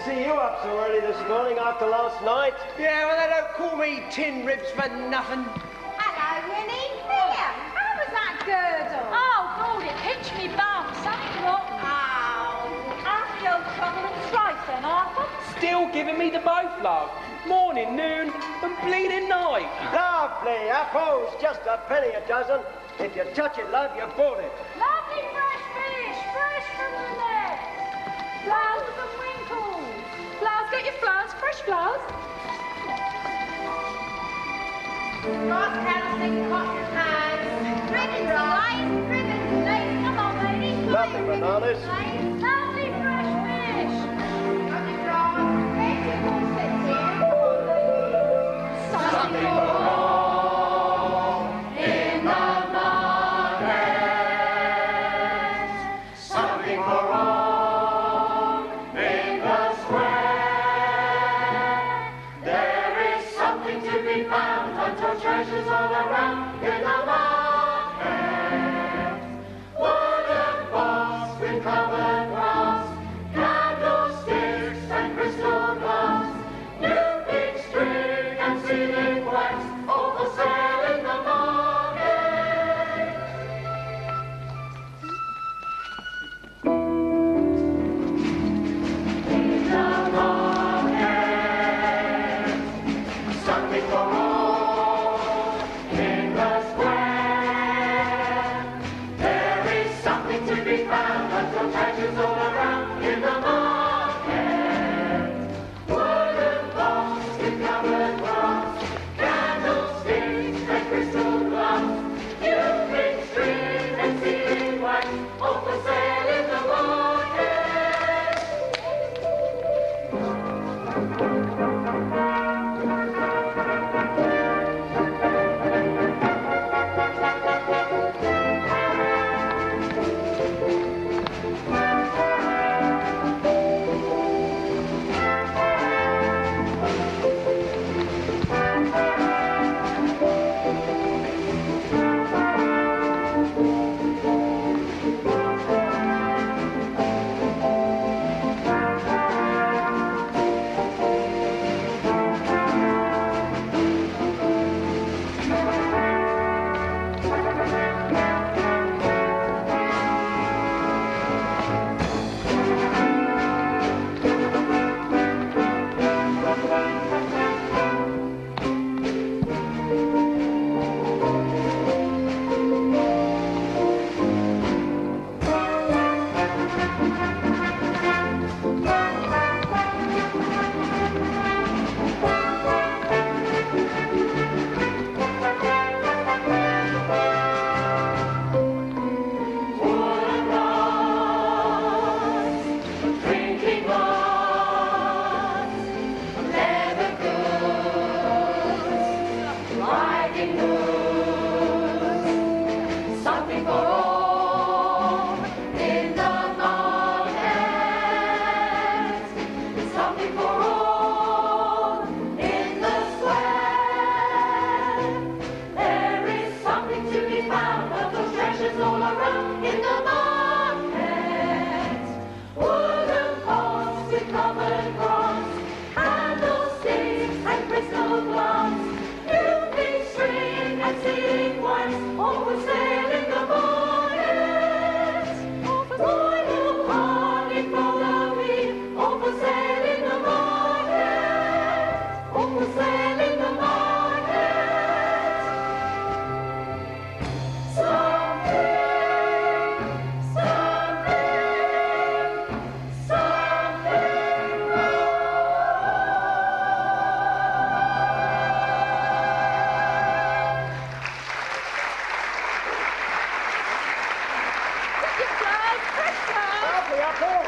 see you up so early this morning after last night. Yeah, well, they don't call me tin ribs for nothing. Hello, Winnie. Here, how was that girdle? Oh, God, it pinched me bum. Something rotten. Oh. After the old trouble and strife then, Arthur. Still giving me the both, love. Morning, noon, and bleeding night. Lovely apples, just a penny a dozen. If you touch it, love, you bought it. Lovely fresh fish, fresh from the net. Flowers and winkles. Flowers, get your flowers, fresh flowers. Cross housing, cotton hands. Ribbons and lace, ribbons and lace. Come on, ladies. Lovely bananas. Lace. Lovely fresh fish. Got your grass. There's your corsets here. Come on, ladies. Something wrong in the market. Something wrong in the square. There is something to be found, untold treasures all around in the market. Wooden box with covered glass, candlesticks and crystal glass, new big string and sealing wax, all for sale in the market. In the market, something for all in the square. There is something to be found, untold treasures all around in the market. Wooden box with covered glass, candlesticks and crystal glass, new big string and sealing wax, all for sale in the market. Wooden glass, drinking glass, leather goods, riding goods, something for all in the market, something for all in the square. There is something to be found, of those treasures all around in the market. Wooden pots with covered glass, candlesticks and crystal glass, new big string and sealing wax, all for sale in the market. Royal honey, follow me, all for sale in the market, all for sale in the market. Something, something wrong. Lovely apple.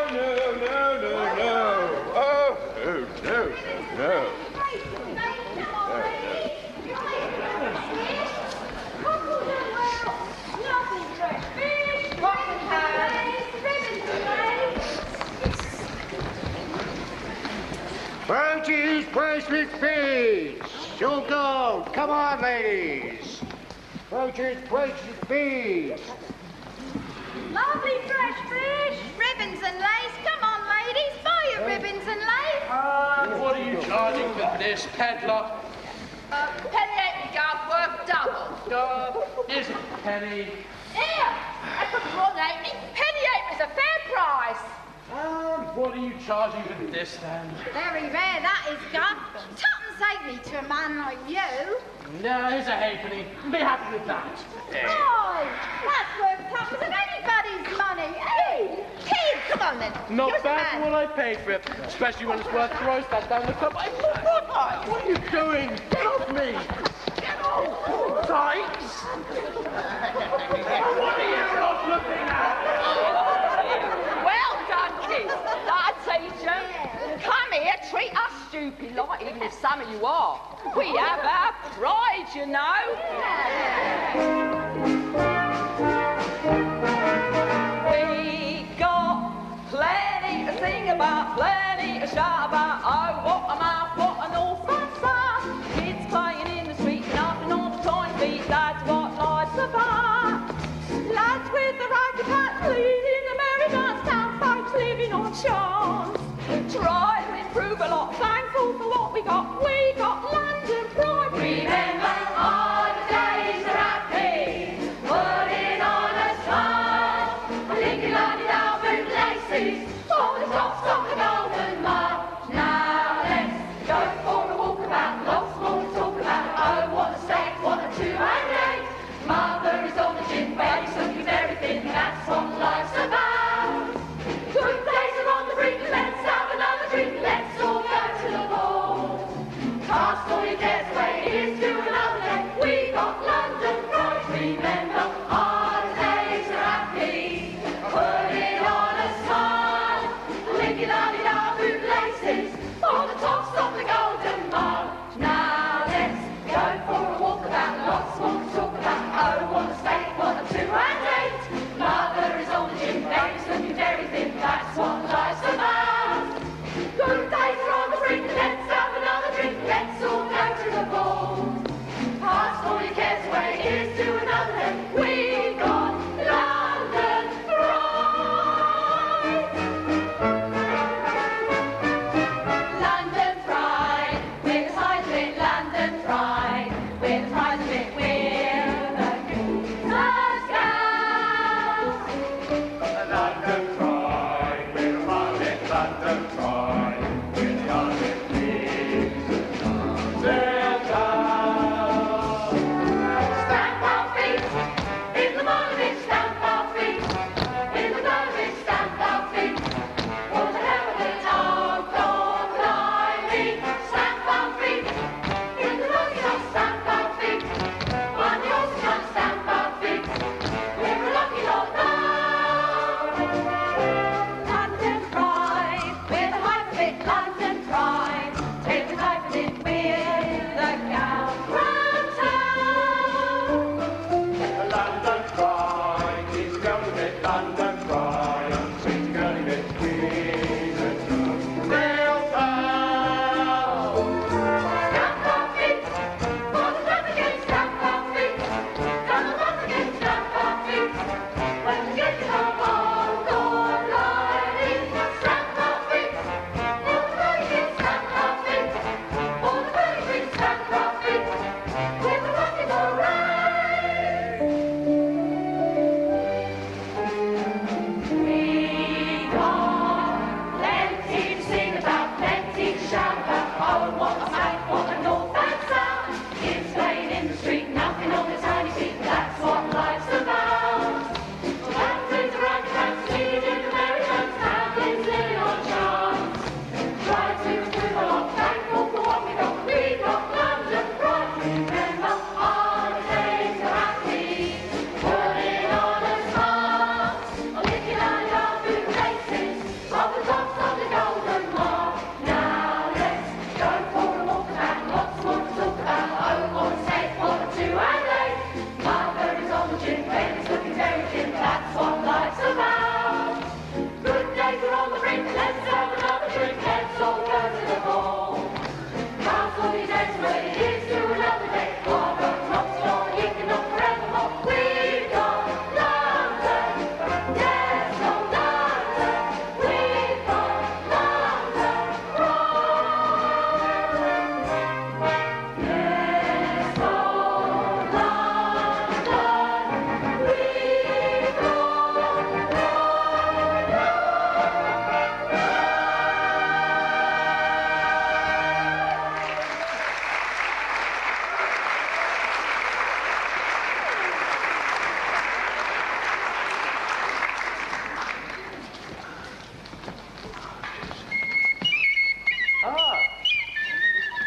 No. Oh, no. Lovely fresh fish, Cotton hands. ribbons and lace. Produce bracelet beads. You'll go. Come on, ladies. Produce bracelet beads. Lovely fresh fish. Ribbons and lace. Come on, ladies. look at this, peddler. Penny ain't got worth double. Here's a penny. Here, I put one halfpenny. Penny apron's a fair price. What are you charging for this then? Very rare, that is, Gov. Tuppence halfpenny to a man like you. No, here's a halfpenny. Be happy with that. Oh, that's worth tuppence of anybody's money. Hey, kid, come on then. Not Here's bad a for man. what I paid for it, especially when it's worth throws that down the club. What are you doing? Get off me! Get off! Tykes! What are you not looking at? Well done, kids. I teach you. Come here, treat us stupid like, even if some of you are. We have our pride, you know. We got plenty to sing about, plenty to shout about. Oh, what a mouth, what an awesome sound. Kids playing in the street, nothing on the time beat. That's what life's about. Lads with the raggy hat, leading the merry dance, town folks living on chance. Try to improve a lot, thankful for what we got. We got London pride. Remember all the days are happy, putting on a smile. Lincoln lighted out bootlaces, over the tops of the Golden Mile. Now let's go for a walk about, lots more to talk about. Oh, what a stack, what a 2 and 8. Mother is on the gym, baby's looking very thin, that's what life's about. Good days are on the brink, let's have another drink, let's all go to the ball.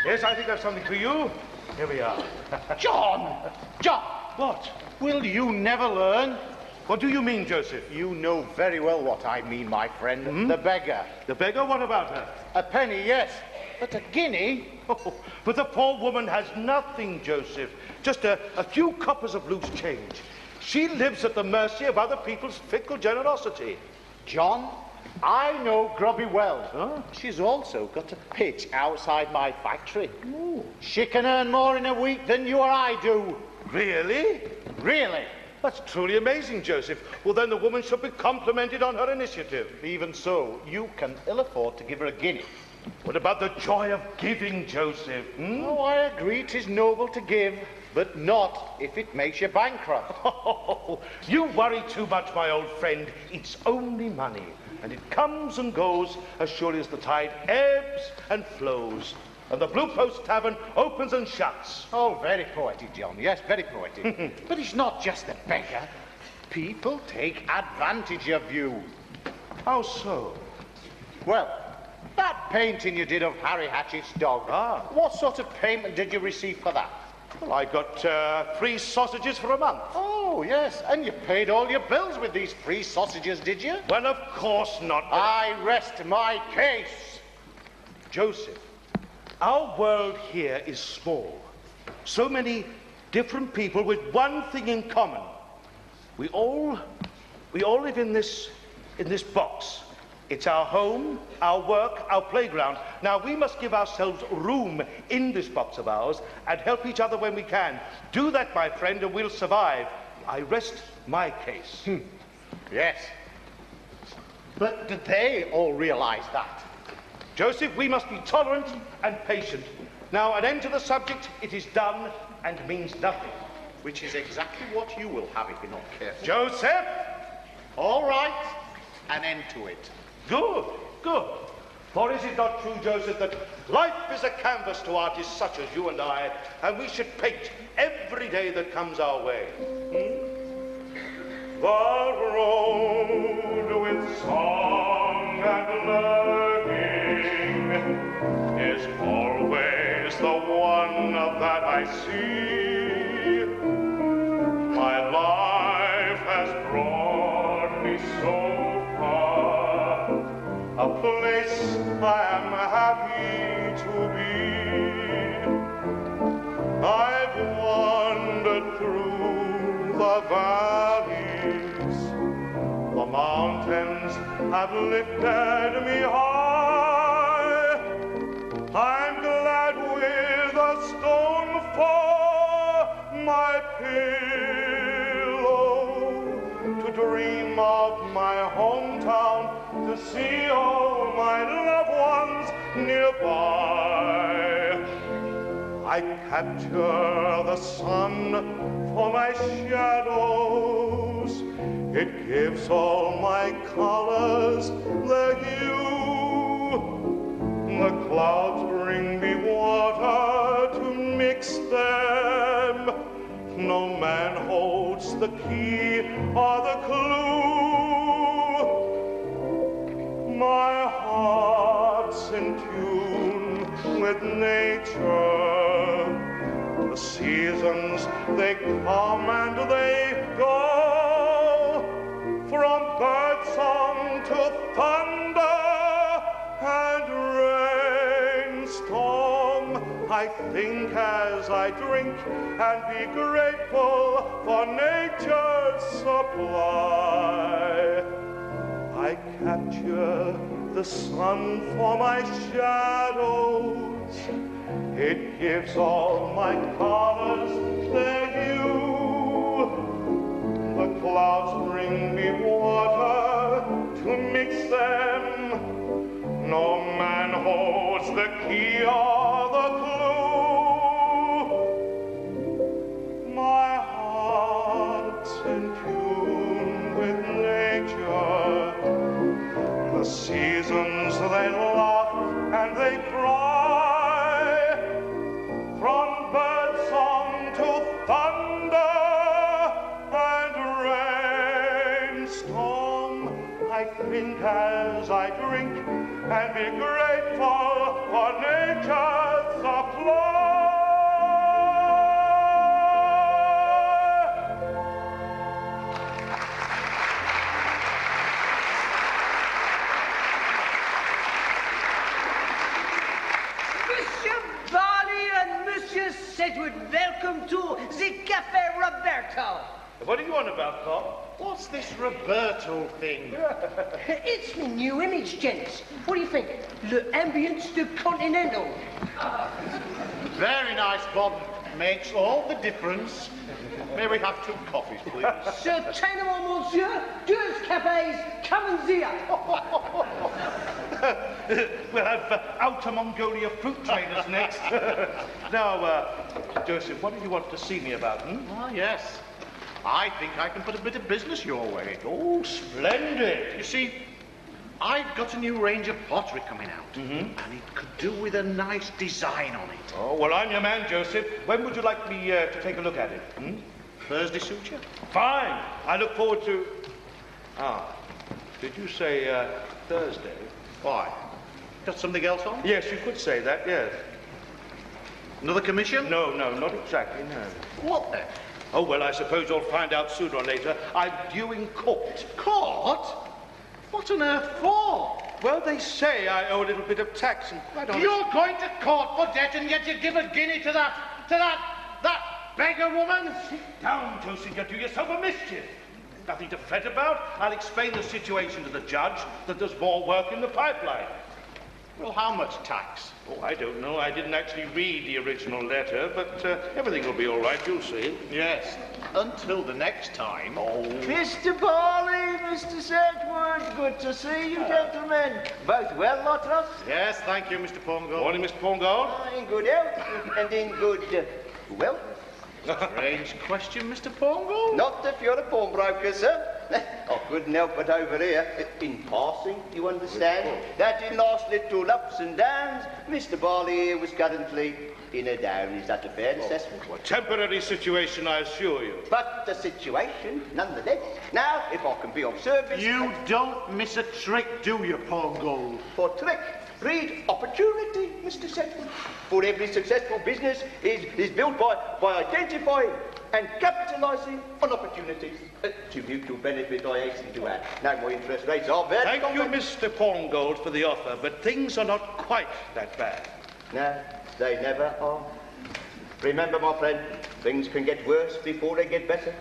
Yes, I think I have something for you. Here we are. John! John! What? Will you never learn? What do you mean, Joseph? You know very well what I mean, my friend. The beggar. The beggar? What about her? A penny, yes. But a guinea? Oh, but the poor woman has nothing, Joseph. Just a few coppers of loose change. She lives at the mercy of other people's fickle generosity. John, I know Grubby well. Huh? She's also got a pit outside my factory. Ooh. She can earn more in a week than you or I do. Really? Really? That's truly amazing, Joseph. Well, then the woman should be complimented on her initiative. Even so, you can ill afford to give her a guinea. What about the joy of giving, Joseph? Oh, I agree 'tis noble to give, but not if it makes you bankrupt. Oh, you worry too much, my old friend. It's only money, and it comes and goes as surely as the tide ebbs and flows, and the Blue Post Tavern opens and shuts. Oh, very poetic, John. Yes, very poetic. But it's not just the beggar. People take advantage of you. How so? Well, that painting you did of Harry Hatchett's dog. Ah. What sort of payment did you receive for that? Well, I got free sausages for a month. Oh, yes. And you paid all your bills with these free sausages, did you? Well, of course not. I rest my case. Joseph, our world here is small. So many different people with one thing in common. We all live in this box. It's our home, our work, our playground. Now, we must give ourselves room in this box of ours and help each other when we can. Do that, my friend, and we'll survive. I rest my case. Yes. But do they all realize that? Joseph, we must be tolerant and patient. Now, an end to the subject. It is done and means nothing. Which is exactly what you will have if you're not careful. Joseph! All right. An end to it. Good, good. For is it not true, Joseph, that life is a canvas to artists such as you and I, and we should paint every day that comes our way? The road with song and learning is always the one that I see. My life has brought me so far, a place I am happy to be. I've wandered through the valleys, the mountains have lifted me high. I'm glad with a stone for my pillow, to dream of my hometown, to see all my loved ones nearby. I capture the sun for my shadows. It gives all my colors their hue. The clouds bring me water to mix them. No man holds the key or the clue. My heart's in tune with nature. The seasons, they come and they go. From birdsong to thunder and rainstorm, I think as I drink and be grateful for nature's supply. I capture the sun for my shadows. It gives all my colors their hue. The clouds bring me water to mix them. No man holds the key or the clue. My heart's in tune with nature. The seasons, they laugh and they cry. From birdsong to thunder and rainstorm, I think as I drink and be grateful for nature's supply. Sedgwood, welcome to the Cafe Roberto. What are you on about, Pop? What's this Roberto thing? It's my new image, gents. What do you think? Le ambiance de continental. Very nice, Bob. Makes all the difference. May we have 2 coffees, please? Certainement, monsieur. Deux cafés, come and see us. We'll have Outer Mongolia fruit traders next. Now, Joseph, what did you want to see me about, Ah, yes. I think I can put a bit of business your way. Oh, splendid. You see, I've got a new range of pottery coming out, and it could do with a nice design on it. Oh, well, I'm your man, Joseph. When would you like me to take a look at it? Thursday suit you? Fine. I look forward to... Ah, did you say Thursday? Why? Got something else on? Yes, you could say that, yes. Another commission? No, not exactly, no. What then? Oh, well, I suppose you'll find out sooner or later. I'm due in court. Court? What on earth for? Well, they say I owe a little bit of tax and quite honestly... You're going to court for debt and yet you give a guinea to that beggar woman? Sit down, Joseph. You do yourself a mischief. Nothing to fret about. I'll explain the situation to the judge, that there's more work in the pipeline. Well, how much tax? Oh, I don't know. I didn't actually read the original letter, but everything will be all right. You'll see. Yes, until the next time. Oh. Mr. Barley, Mr. Sedgwood, good to see you, gentlemen. Both well, Lotros? Yes, thank you, Mr. Pongo. Morning, Mr. Pongold. In good health and in good wealth. Strange question, Mr. Pongo. Not if you're a pawnbroker, sir. I couldn't help but overhear, in passing, you understand, that in last little ups and downs, Mr. Barley here was currently in a down. Is that a fair assessment? A temporary situation, I assure you. But a situation, nonetheless. Now, if I can be of service... You don't miss a trick, do you, Pongo? For trick, read opportunity, Mr. Sedgwood. For every successful business is built by identifying and capitalising on opportunities. To mutual benefit, I hasten to add. Now, my interest rates are very... Thank you, Mr. Pongold, for the offer, but things are not quite that bad. No, they never are. Remember, my friend, things can get worse before they get better.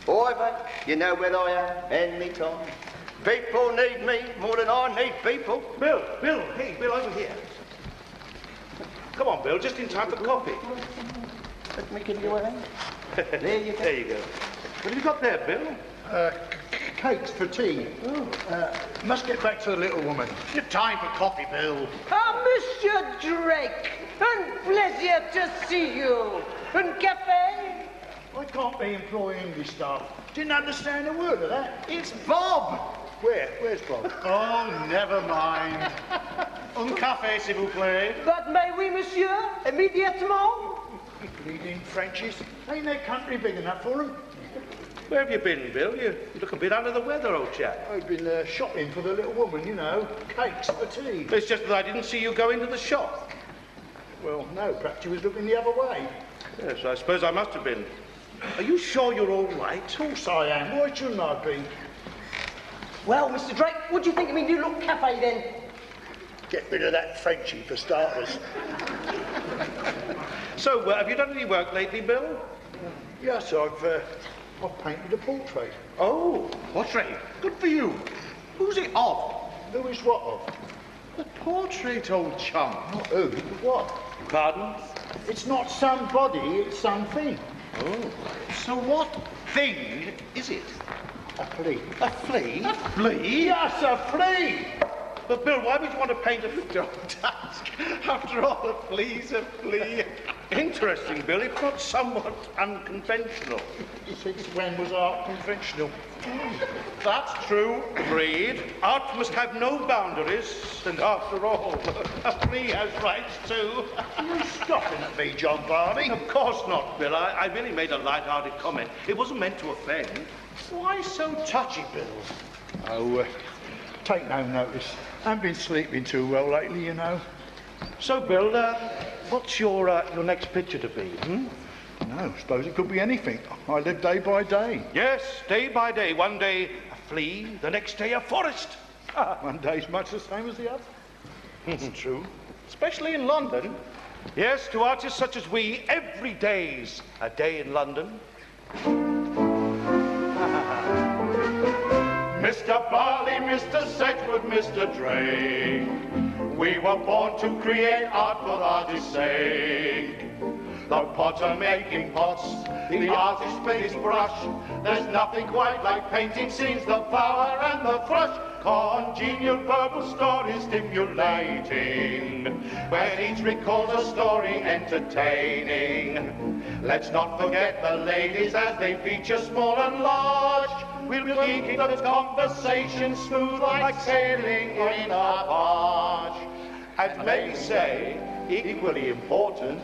However, you know where I am any time. People need me more than I need people. Bill, hey, Bill, over here. Come on, Bill, just in time for coffee. Let me give you a hand. There you go. There you go. What have you got there, Bill? Cakes for tea. Must get back to the little woman. Your time for coffee, Bill. Monsieur Drake, and pleasure to see you. And cafe? I can't be employing English staff. Didn't understand a word of that. It's Bob. Where? Where's Bob? Oh, never mind. Un café, s'il vous plaît. But may we, monsieur, immédiatement? Bleeding Frenchies. Ain't their country big enough for them? Where have you been, Bill? You look a bit under the weather, old chap. I've been shopping for the little woman, you know. Cakes for tea. It's just that I didn't see you go into the shop. Well, no, perhaps she was looking the other way. Yes, I suppose I must have been. Are you sure you're all right? Of course I am. Why shouldn't I be? Well, Mr. Drake, what do you think of me new look cafe then? Get rid of that Frenchie for starters. So, have you done any work lately, Bill? Yes, I've painted a portrait. Oh, Portrait. Good for you. Who's it of? Who is what of? The portrait, old chum. Not who, but what? pardon? It's not somebody, it's something. Oh. So what thing is it? A flea. A flea? A flea? Yes, a flea! But Bill, why would you want to paint a... Don't ask. After all, a flea's a flea. Interesting, Bill. It's not somewhat unconventional. Since when was art conventional? That's true. Agreed. Art must have no boundaries, and after all, a flea has rights too. Are you scoffing at me, John Barney? Of course not, Bill. I really made a light-hearted comment. It wasn't meant to offend. Why so touchy, Bill? Oh, take no notice. I haven't been sleeping too well lately, you know. So, Bill, what's your next picture to be, No, suppose it could be anything. I live day by day. Yes, day by day. One day a flea, the next day a forest. One day's much the same as the other. It's true. Especially in London. Yes, to artists such as we, every day's a day in London. Mr. Barley, Mr. Sedgwood, Mr. Drake, we were born to create art for artist's sake. The potter making pots, the artist with his brush. There's nothing quite like painting scenes, the flower and the thrush. Congenial verbal stories stimulating, where each recalls a story entertaining. Let's not forget the ladies as they feature small and large. We'll keep the conversation smooth like sailing in a barge. And may we say, equally important,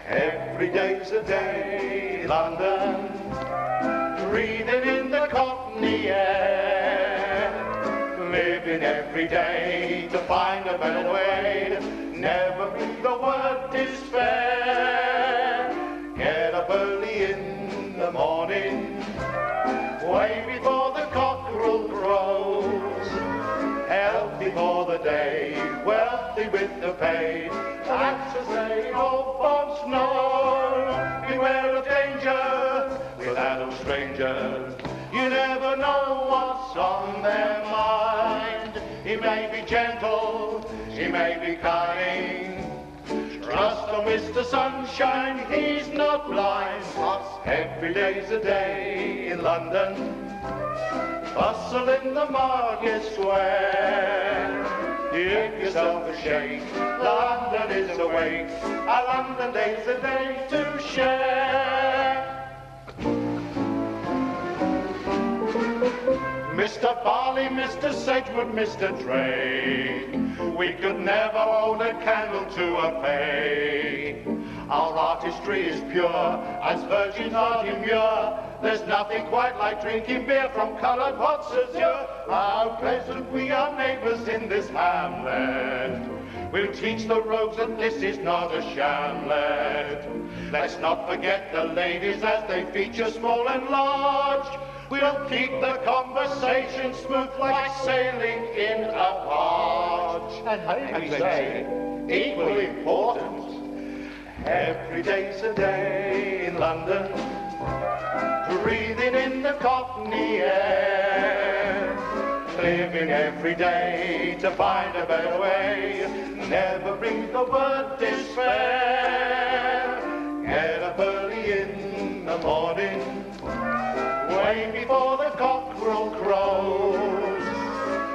every day's a day in London, breathing in the Cockney air, living every day to find a better way, never breathe the word despair. Get up early in the morning, way before the cockerel crows, healthy for the day, wealthy with the pay. That's a saying all folks know. Beware of danger with that old stranger. You never know what's on their mind. He may be gentle, he may be kind. Trust on Mr. Sunshine, he's not blind. Every day's a day in London. Bustle in the market square. Give yourself a shake, London is awake. A London day's a day to share. Mr. Barley, Mr. Sedgwood, Mr. Drake, we could never hold a candle to a fay. Our artistry is pure, as virgins are demure. There's nothing quite like drinking beer from coloured pots azure. How pleasant we are neighbours in this hamlet. We'll teach the rogues that this is not a shamlet. Let's not forget the ladies as they feature small and large. We'll keep the conversation smooth like sailing in a barge. And may we say, equally important, every day's a day in London, breathing in the Cockney air, living every day to find a better way, never breathe the word despair. Get up early in the morning, way before the cockerel crows,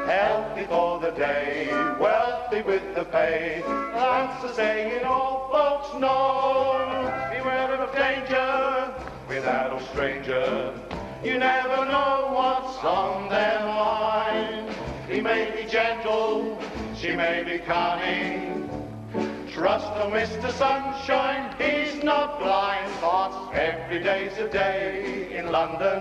healthy for the day, wealthy with the pay. That's the saying all folks know. Beware of danger with that old stranger. You never know what's on their mind. He may be gentle, she may be cunning. Trust on Mr. Sunshine, he's not blind. But every day's a day in London.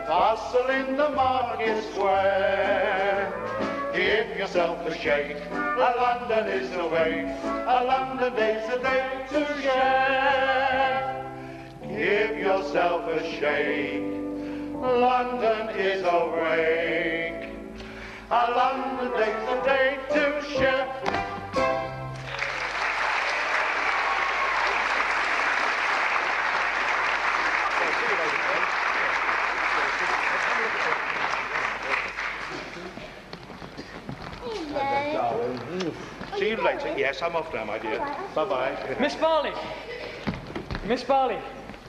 Bustle in the market square. Give yourself a shake, a London is awake. A London day's a day to share. Give yourself a shake, London is awake. A London day's a day to share. See you later. Yes, I'm off now, my dear. Bye-bye. Miss Barley! Miss Barley,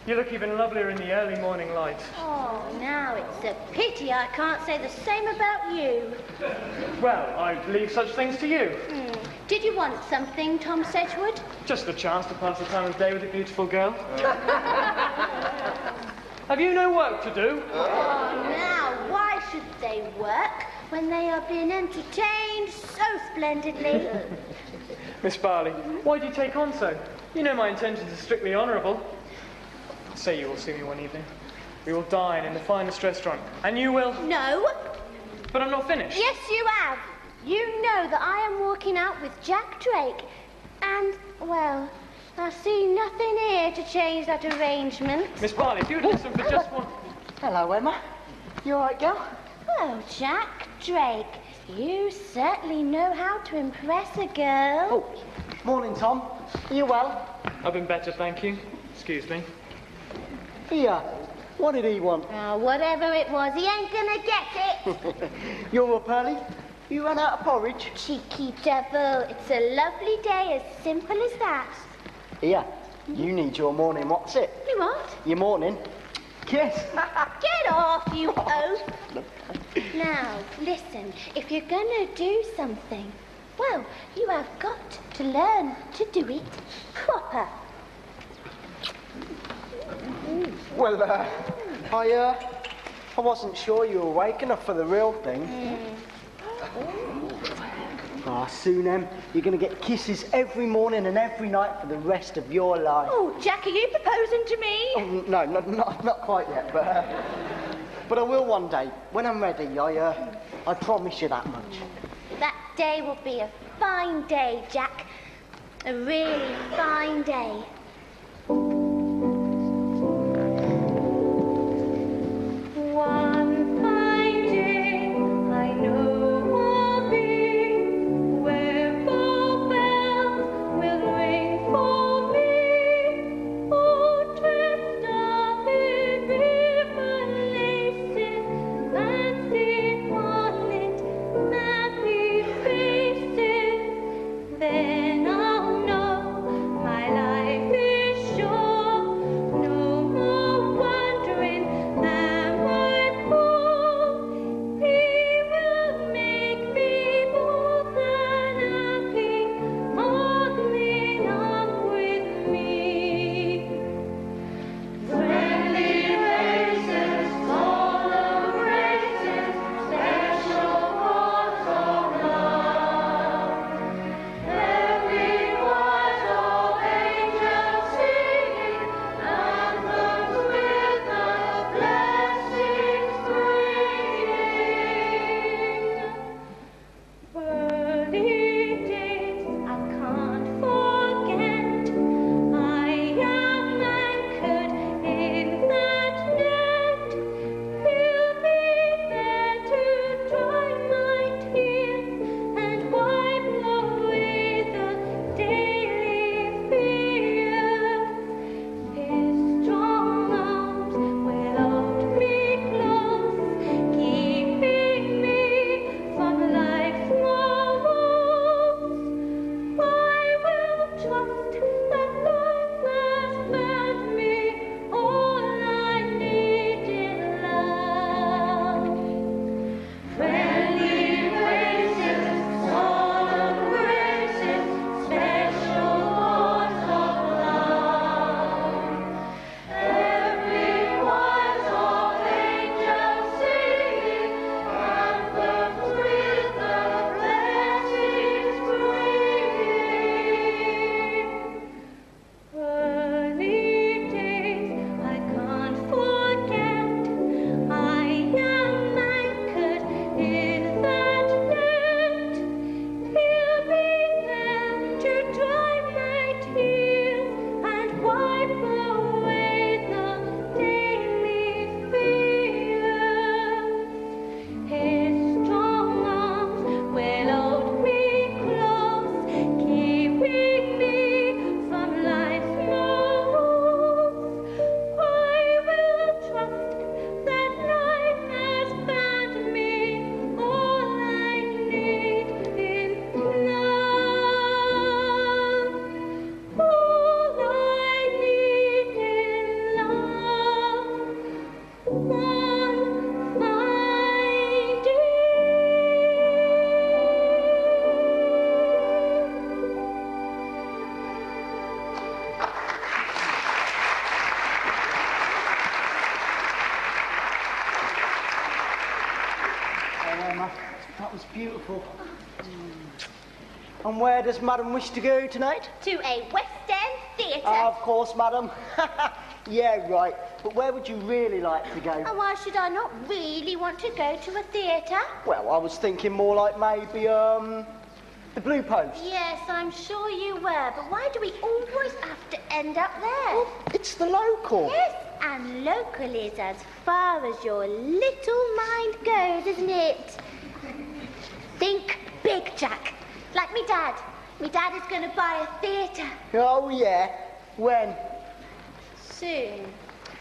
you look even lovelier in the early morning light. Oh, now it's a pity I can't say the same about you. Well, I leave such things to you. Did you want something, Tom Sedgwood? Just a chance to pass the time of day with a beautiful girl. Have you no work to do? Oh, now, why should they work when they are being entertained so splendidly? Miss Barley, why do you take on so? You know my intentions are strictly honourable. Say you will see me one evening. We will dine in the finest restaurant, and you will... No. But I'm not finished. Yes, you have. You know that I am walking out with Jack Drake, and, well, I see nothing here to change that arrangement. Miss Barley, if you'd listen for just one... Hello, Emma. You all right, girl? Oh, Jack Drake, You certainly know how to impress a girl. Oh, morning, Tom. Are you well? I've been better, thank you. Excuse me. Here. What did he want? Oh, whatever it was, he ain't gonna get it. You're up early? You ran out of porridge? Cheeky devil. It's a lovely day, as simple as that. Here. You need your morning. What's it? You what? Your morning. Kiss. Get off, you oaf. Now, listen, if you're gonna do something, well, you have got to learn to do it proper. Well, I wasn't sure you were awake enough for the real thing. Soon, you're going to get kisses every morning and every night for the rest of your life. Oh, Jack, are you proposing to me? Oh, no, not quite yet, but I will one day. When I'm ready, I promise you that much. That day will be a fine day, Jack. A really fine day. One fine day, I know will be where full bells will ring for me. Oh, dressed up in ribbon laces, fancy bonnet, happy faces. Then I'll know my life is sure. No more wondering, am I fool? He will make me bold and happy, ogling up with me. Friendly faces, full embraces, special chords of love. Every voice of angels singing, anthems with the blessings bringing. Early days I can't forget. I am anchored in that net. He'll be there to dry my tears and wipe away the daily fears. His strong arms will hold me close, keeping me from life's woes. I will trust that life has found me all I need in love. Friendly faces, solemn graces, special chords of love. Every voice of angels singing, anthems with the blessings bringing. Early days I can't forget. I am anchored in that net. He'll be there to dry my tears and wipe away the daily fears. His strong arms will hold me close, keeping me from life's woes. I will trust that life has found me all I need in love. All I need in love. One fine day. Emma, that was beautiful. And where does Madam wish to go tonight? To a West End theatre. Of course, Madam. Yeah, right. But where would you really like to go? And why should I not really want to go to a theatre? Well, I was thinking more like maybe, the Blue Post. Yes, I'm sure you were, but why do we always have to end up there? It's the local. Yes, and local is as far as your little mind goes, isn't it? Think big, Jack. Like me dad. Me dad is going to buy a theatre. Oh, yeah. When? Soon.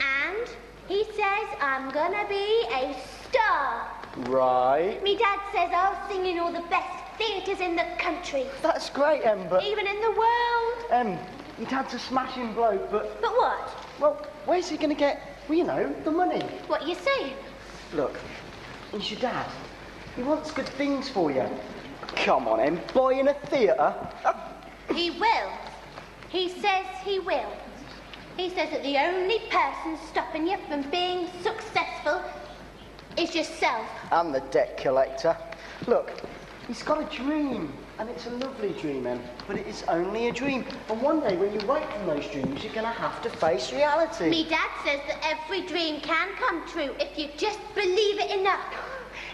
And he says I'm going to be a star. Right. Me dad says I'll sing in all the best theatres in the country. That's great, Em, but... Even in the world. Your dad's a smashing bloke, but... But what? Well, where's he going to get, well, you know, the money? What are you saying? Look, he's your dad. He wants good things for you. Come on, Em, buying a theatre? He will. He says he will. He says that the only person stopping you from being successful is yourself. I'm the debt collector. Look, he's got a dream, and it's a lovely dream, Em, but it is only a dream. And one day when you wake from those dreams, you're going to have to face reality. Me dad says that every dream can come true if you just believe it enough.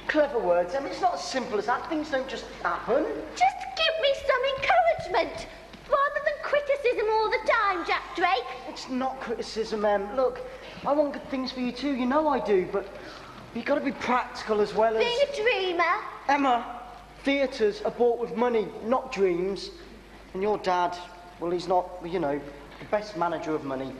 Clever words, Em. It's not as simple as that. Things don't just happen. Just give me some encouragement, rather than criticism all the time, Jack Drake. It's not criticism, Em. Look, I want good things for you too. You know I do, but you've got to be practical as well as... Being a dreamer. Emma, theatres are bought with money, not dreams. And your dad, well, he's not, you know, the best manager of money.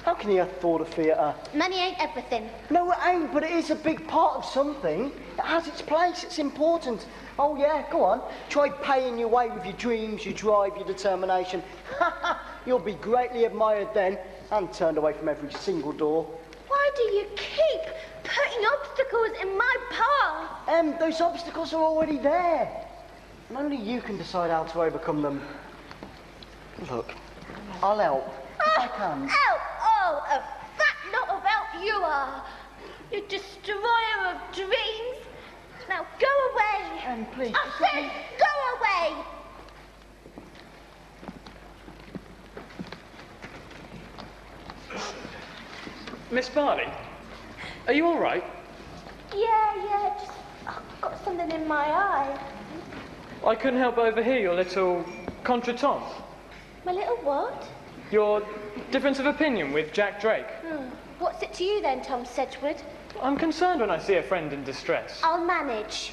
How can he afford a theatre? Money ain't everything. No, it ain't, but it is a big part of something. It has its place, it's important. Oh, yeah, go on. Try paying your way with your dreams, your drive, your determination. You'll be greatly admired then, and turned away from every single door. Why do you keep putting obstacles in my path? Those obstacles are already there. And only you can decide how to overcome them. Look, I'll help, if I can. Help! Oh, a fat lot of help you are. You destroyer of dreams. Now go away. Please. I said go away. Miss Barley, are you all right? Yeah, just I've got something in my eye. I couldn't help but overhear your little contretemps. My little what? Your difference of opinion with Jack Drake. What's it to you then, Tom Sedgwood? I'm concerned when I see a friend in distress. I'll manage.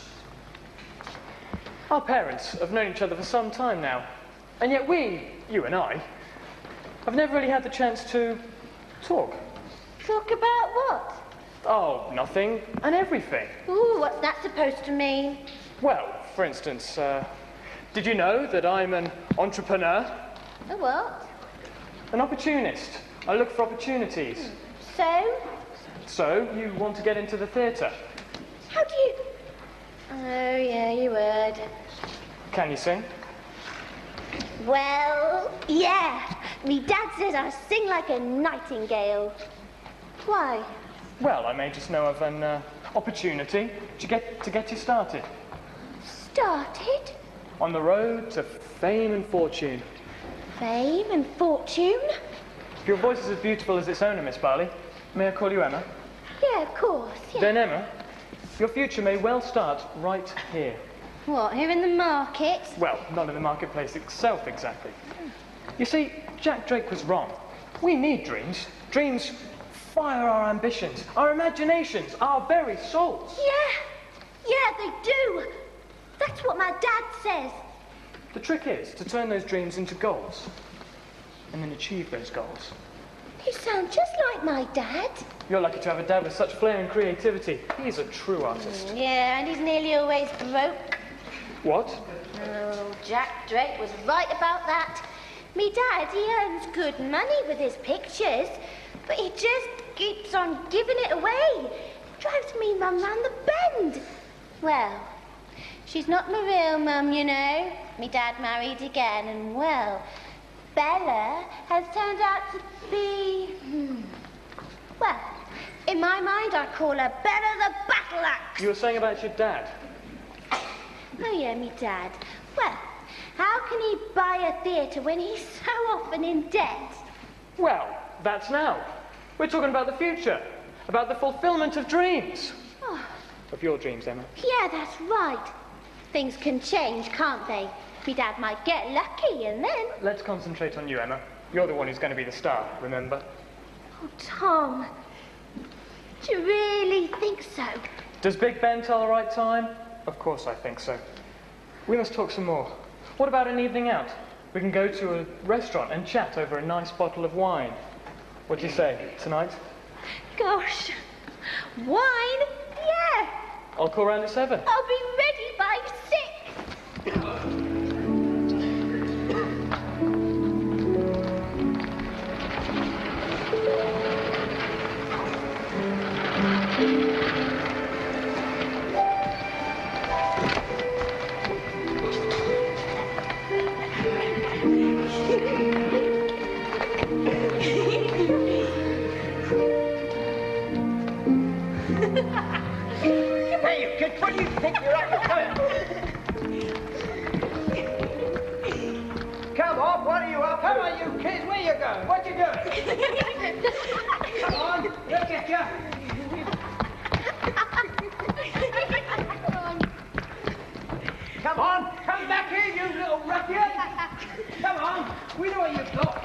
Our parents have known each other for some time now, and yet we, you and I, have never really had the chance to talk. Talk about what? Oh, nothing and everything. Ooh, what's that supposed to mean? Well, for instance, did you know that I'm an entrepreneur? A what? An opportunist. I look for opportunities. So? So, you want to get into the theatre? How do you... Oh, yeah, you would. Can you sing? Well, yeah. Me dad says I sing like a nightingale. Why? Well, I may just know of an opportunity to get you started. Started? On the road to fame and fortune. Fame and fortune? If your voice is as beautiful as its owner, Miss Barley, may I call you Emma? Yeah, of course, yeah. Then, Emma, your future may well start right here. What, here in the market? Well, not in the marketplace itself, exactly. You see, Jack Drake was wrong. We need dreams. Dreams fire our ambitions, our imaginations, our very souls. Yeah, they do. That's what my dad says. The trick is to turn those dreams into goals, and then achieve those goals. You sound just like my dad. You're lucky to have a dad with such flair and creativity. He's a true artist. Yeah, and he's nearly always broke. What? Oh, Jack Drake was right about that. Me dad, he earns good money with his pictures, but he just keeps on giving it away. Drives me mum round the bend. Well, she's not my real mum, you know. Me dad married again, and well, Bella has turned out to be... Well, in my mind, I call her Bella the Battle Axe. You were saying about your dad? Oh, yeah, me dad. Well, how can he buy a theatre when he's so often in debt? Well, that's now. We're talking about the future, about the fulfillment of dreams. Oh. Of your dreams, Emma. Yeah, that's right. Things can change, can't they? Me dad might get lucky, and then... Let's concentrate on you, Emma. You're the one who's going to be the star, remember? Oh, Tom. Do you really think so? Does Big Ben tell the right time? Of course I think so. We must talk some more. What about an evening out? We can go to a restaurant and chat over a nice bottle of wine. What do you say, tonight? Gosh. Wine? Yeah. I'll call round at 7. I'll be ready by 6. Hey, you kid, what do you think you're up to? Come on, what are you up to? Come on, you kids, where you going? What you doing? Come on, look at you. Come on, come back here, you little ruffian. Come on, we know what you've got.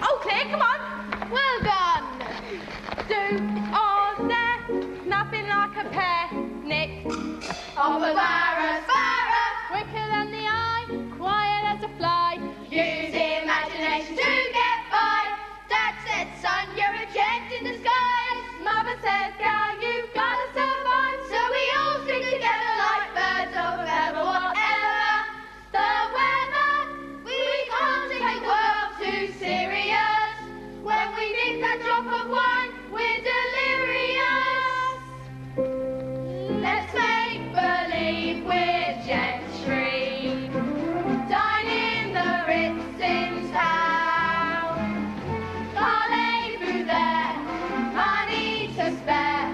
Oh, Claire, come on. Well done. Do, on, there. Nothing like a pair. Nick. Of a Barra, quicker than the eye, quiet as a fly. Use imagination to get by. Dad said, son, you're a gent in disguise. Mother said, girl, you've got to survive. So we all stick together like birds of a feather, whatever the weather. We can't take the world too serious. When we drink that drop of wine, we're delirious. Let's make believe we're gentry. Dine in the Ritz in town. Parlez-vous there, money to spare.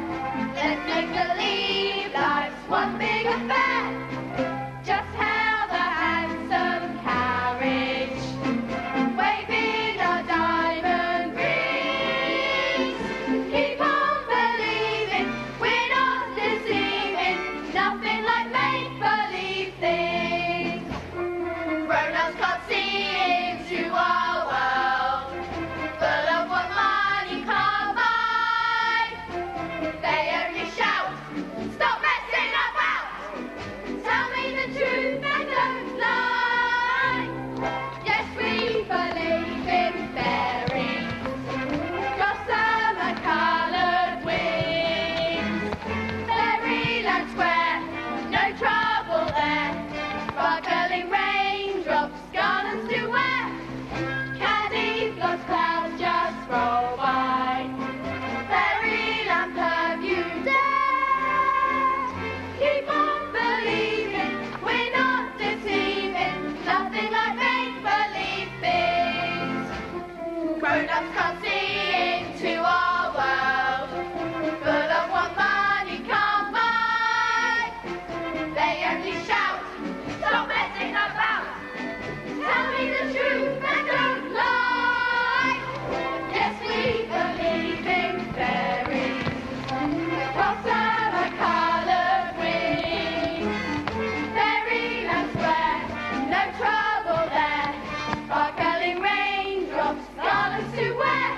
Let's make believe life's one big affair. Just hail the handsome carriage, waving our diamond rings. Keep on believing, we're not deceiving. Nothing like make-believe things. Grown-ups can't see into our world, full of what money can't buy. They only shout, stop messing about. Tell me the truth and don't lie. Yes, we believe in fairies, gossamer-coloured wings. Fairyland Square, no trouble there. Sparkling raindrops, garlands to wear. Candy floss clouds just roll by. Fairyland perfume there. Keep on believing, we're not deceiving. Nothing like make-believe things. Grown-ups can't see into our world, full of what money can't buy. They only shout, stop messing about. Tell me the truth and don't lie. Yes, we believe in fairies, gossamer-coloured wings. Fairyland Square, no trouble there. Sparkling raindrops, garlands to wear.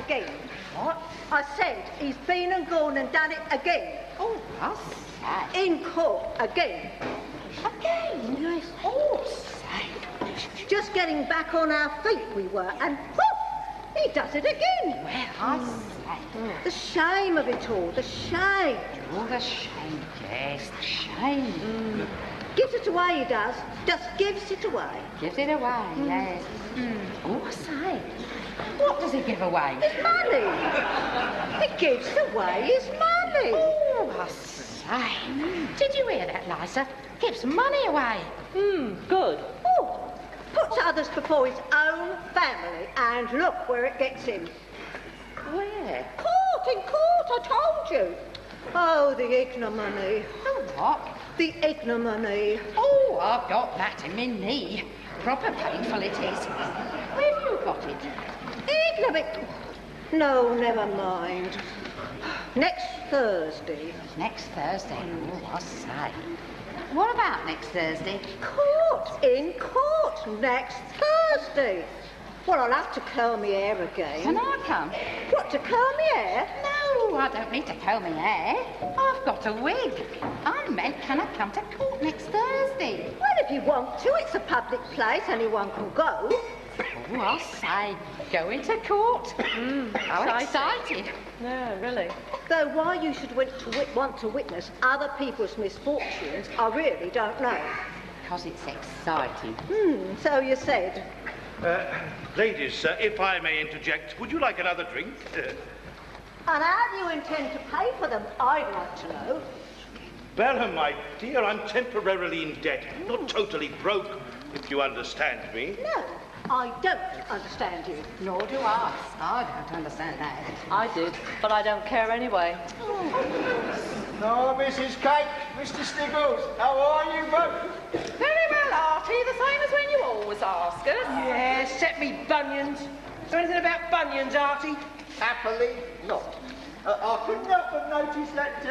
again. What? I said he's been and gone and done it again. Oh, that's sad. In court again. Again? Yes. Oh, sad. Just getting back on our feet we were, and whoof, he does it again. Well, I say. The shame of it all, the shame. Oh, the shame, yes, the shame. Gives it away, he does. Just gives it away. Gives it away, yes. Oh, I say. What does he give away? His money. He gives away his money. Oh, I say. Did you hear that, Liza? Gives money away. Good. Oh, puts others before his own family, and look where it gets him. Where? Court, in court, I told you. Oh, the ignominy. Oh, what? The ignominy. Oh, I've got that in my knee. Proper painful it is. Where have you got it? Ignominy. No, never mind. Next Thursday. Next Thursday? Oh, I say. What about next Thursday? Court, in court, next Thursday. Well, I'll have to curl my hair again. Can I come? What, to curl my hair? No, I don't need to curl my hair. I've got a wig. I meant, can I come to court next Thursday? Well, if you want to, it's a public place, anyone can go. Oh, I say, going to court. How excited. No, really. Though why you should want to witness other people's misfortunes, I really don't know. Because it's exciting. So you said. Ladies, if I may interject, would you like another drink? And how do you intend to pay for them, I'd like to know. Bella, my dear, I'm temporarily in debt. Not totally broke, if you understand me. No, I don't understand you. Nor do I. I don't understand that. I do, but I don't care anyway. No, Mrs. Kate, Mr. Stiggles, how are you both? Very well, Archie, the same as when you always ask us. Yeah, set me bunions. Is there anything about bunions, Artie? Happily not. I couldn't help but notice that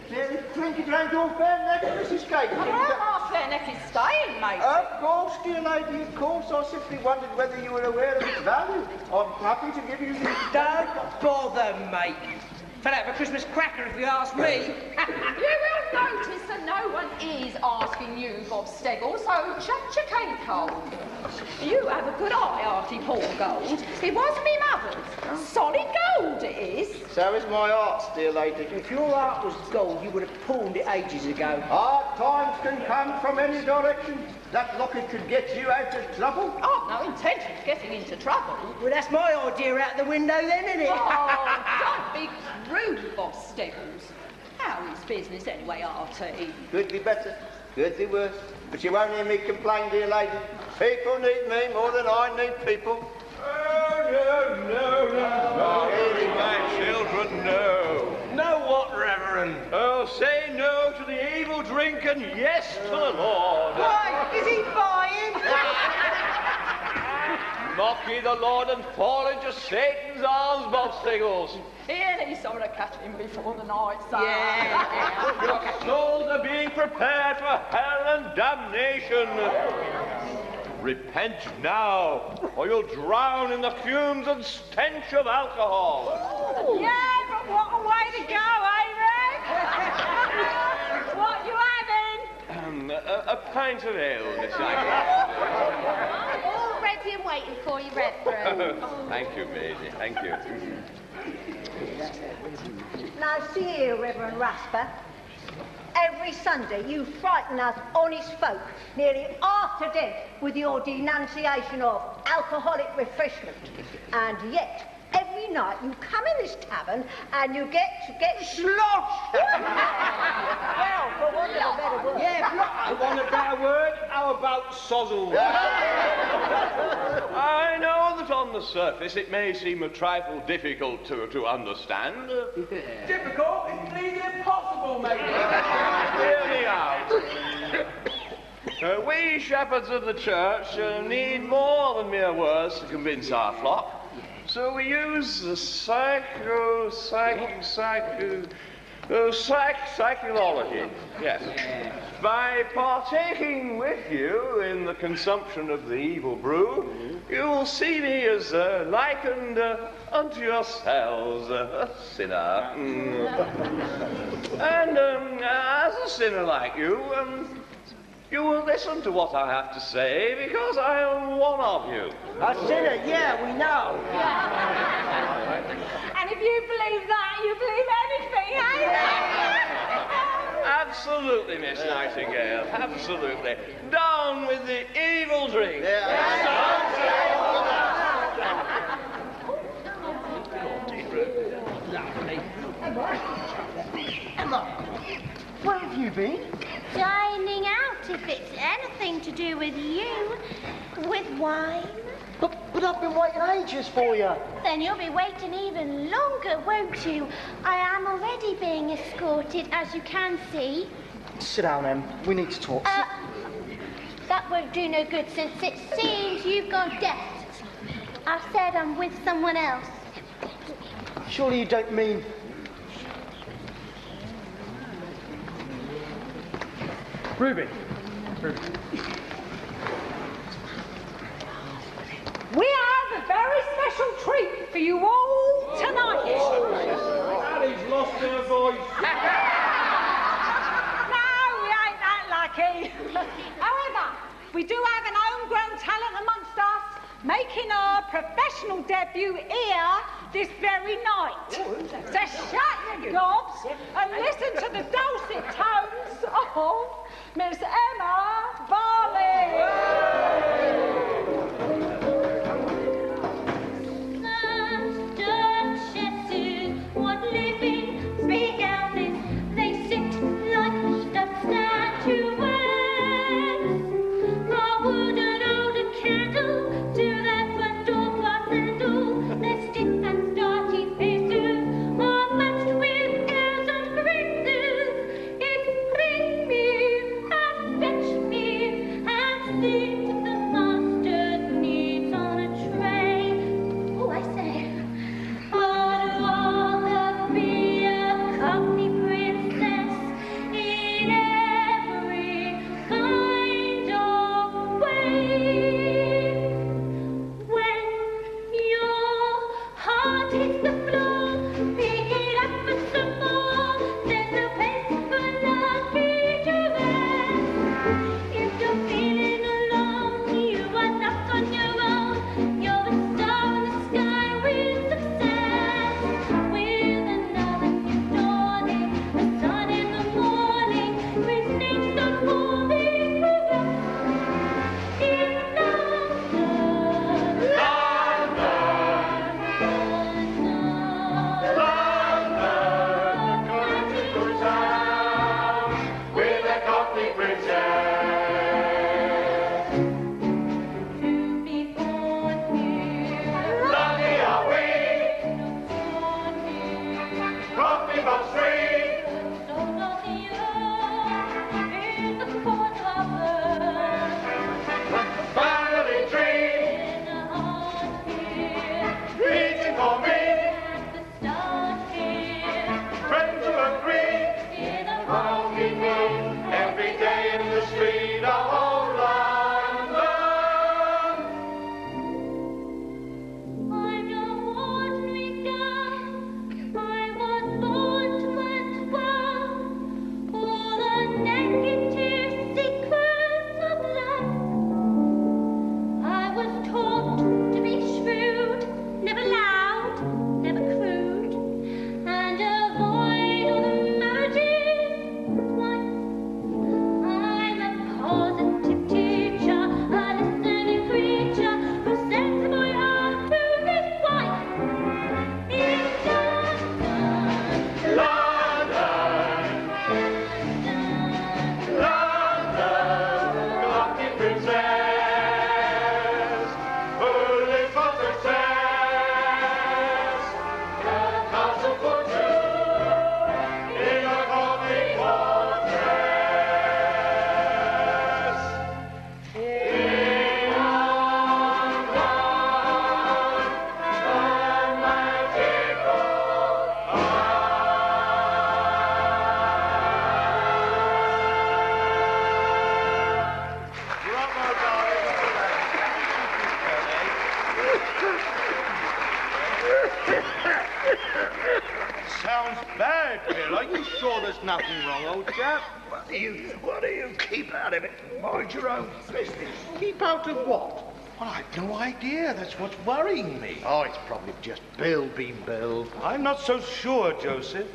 there's plenty round your fair neck, Mrs. Kate. Well, our fair neck is staying, mate. Of course, dear lady, of course. I simply wondered whether you were aware of its value. I'm happy to give you the... Don't bother, mate. Fell out of a Christmas cracker if you ask me. You will notice that no one is asking you, Bob Steggle, so shut your cane cold. You have a good eye, Artie Paul Gold. It was me mother's. Solid gold it is. So is my art, dear lady. If your art was gold, you would have pawned it ages ago. Hard times can come from any direction. That locket could get you out of trouble. I've no intention of getting into trouble. Well, that's my idea out the window then, isn't it? Oh, don't be rude, Bob Steggles. How is business anyway, Artie? Could be better, could be worse. But you won't hear me complain, dear lady. People need me more than I need people. Oh, no. Really, my children, no. No what, Reverend? Oh, say no to the evil drink and yes to the Lord. Why, is he buying? Mock ye the Lord and fall into Satan's arms, Bob Stiggles. Here needs someone to catch him before the night's out. Yeah. Your souls are being prepared for hell and damnation. Repent now, or you'll drown in the fumes and stench of alcohol. Yeah, but what a way to go, eh, Rick? What you having? A pint of ale, Miss Agnes. All ready and waiting for you, Reverend. Thank you, Maisie, thank you. Now, see here, Reverend Rasper. Every Sunday you frighten us honest folk nearly half to death with your denunciation of alcoholic refreshment. And yet, every night you come in this tavern and you get sloshed. Well, for want of a better word. I want a better word. How about sozzle? I know that on the surface it may seem a trifle difficult to understand. Difficult? It's nearly impossible, mate. Hear me out. We shepherds of the church need more than mere words to convince our flock. So we use the Psychology, yes. By partaking with you in the consumption of the evil brew, you will see me as likened unto yourselves, a sinner. And as a sinner like you, you will listen to what I have to say because I am one of you. A sinner, yeah, we know. And if you believe that, you believe anything, Absolutely, Miss Nightingale, absolutely. Down with the evil drink. Emma, where have you been? Dining out, if it's anything to do with you. With wine. But I've been waiting ages for you. Then you'll be waiting even longer, won't you? I am already being escorted, as you can see. Sit down, Em. We need to talk. That won't do no good, since it seems you've gone deaf. I've said I'm with someone else. Surely you don't mean... Ruby. We have a very special treat for you all tonight. Daddy's lost her voice. No, we ain't that lucky. However, we do have an homegrown talent amongst us, making her professional debut here this very night. So shut your gobs and listen to the dulcet tones of Miss Emma Barley. Duchesses, what living big houses, they sit like statuettes. I wouldn't hold a candle to their front door glass and door. Their stiff and starchy faces are matched with airs and graces. It's bring me and fetch me and sing to the master's needs on a tray. Oh, I say. I'd rather be a Cockney princess in every kind of way. When your heart hits the floor, pick it up for some more. There's no place for lucky to rest. If you're feeling alone, you are not on your own. You're a star in the sky with success. With another new dawning, a sun in the morning, with nature moving progress. In With a Cockney princess. to be born here, Lucky are we, born here, Cockney Box Street. so not the earth in the corner of earth, Family tree, in a heart here, beating for me. at the start here, Friends who agree, in a walking home every day in the street of old London. I'm no ordinary girl. I was born to sounds bad, Bill. Are you sure there's nothing wrong, old chap? What do you keep out of it? Mind your own business. Keep out of what? Well, I've no idea. That's what's worrying me. Oh, it's probably just Bill being Bill. I'm not so sure, Joseph.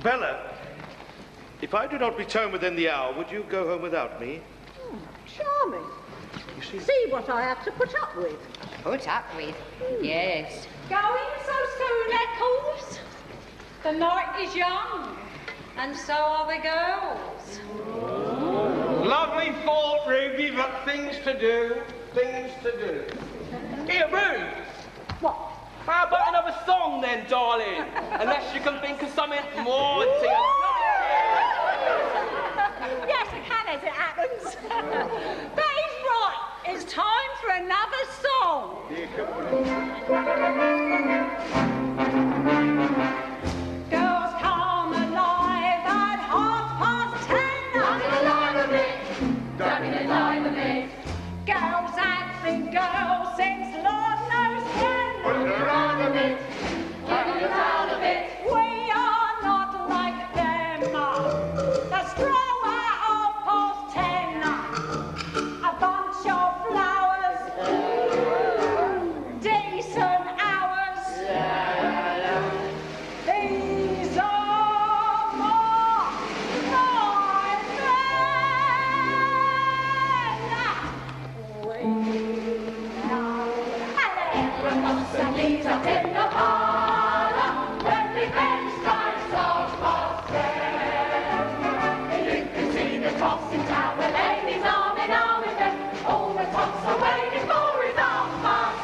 Bella, if I do not return within the hour, would you go home without me? Charming. See what I have to put up with. Put up with? Yes. Going so soon, Eccles? The night is young, and so are the girls. Lovely thought, Ruby, but things to do. Here, Ruby. What? How about another song then, darling? Unless you can think of something more to you. Yes, I can, as it happens. But he's right. It's time for another song. Girls come alive at 10:30. Don't alive a bit. Don't alive a bit. Girls have been girls since Lord knows when. Don't around a bit. Don't around a bit. We are not like them. The straw at 10:30. A bunch of flowers. Decent hours. These are my men. We know. And everyone's and leaves up in the parlour when the bell strikes 10:30. You can see the tossing down the ladies arm in arm with them. All the tops are waiting for his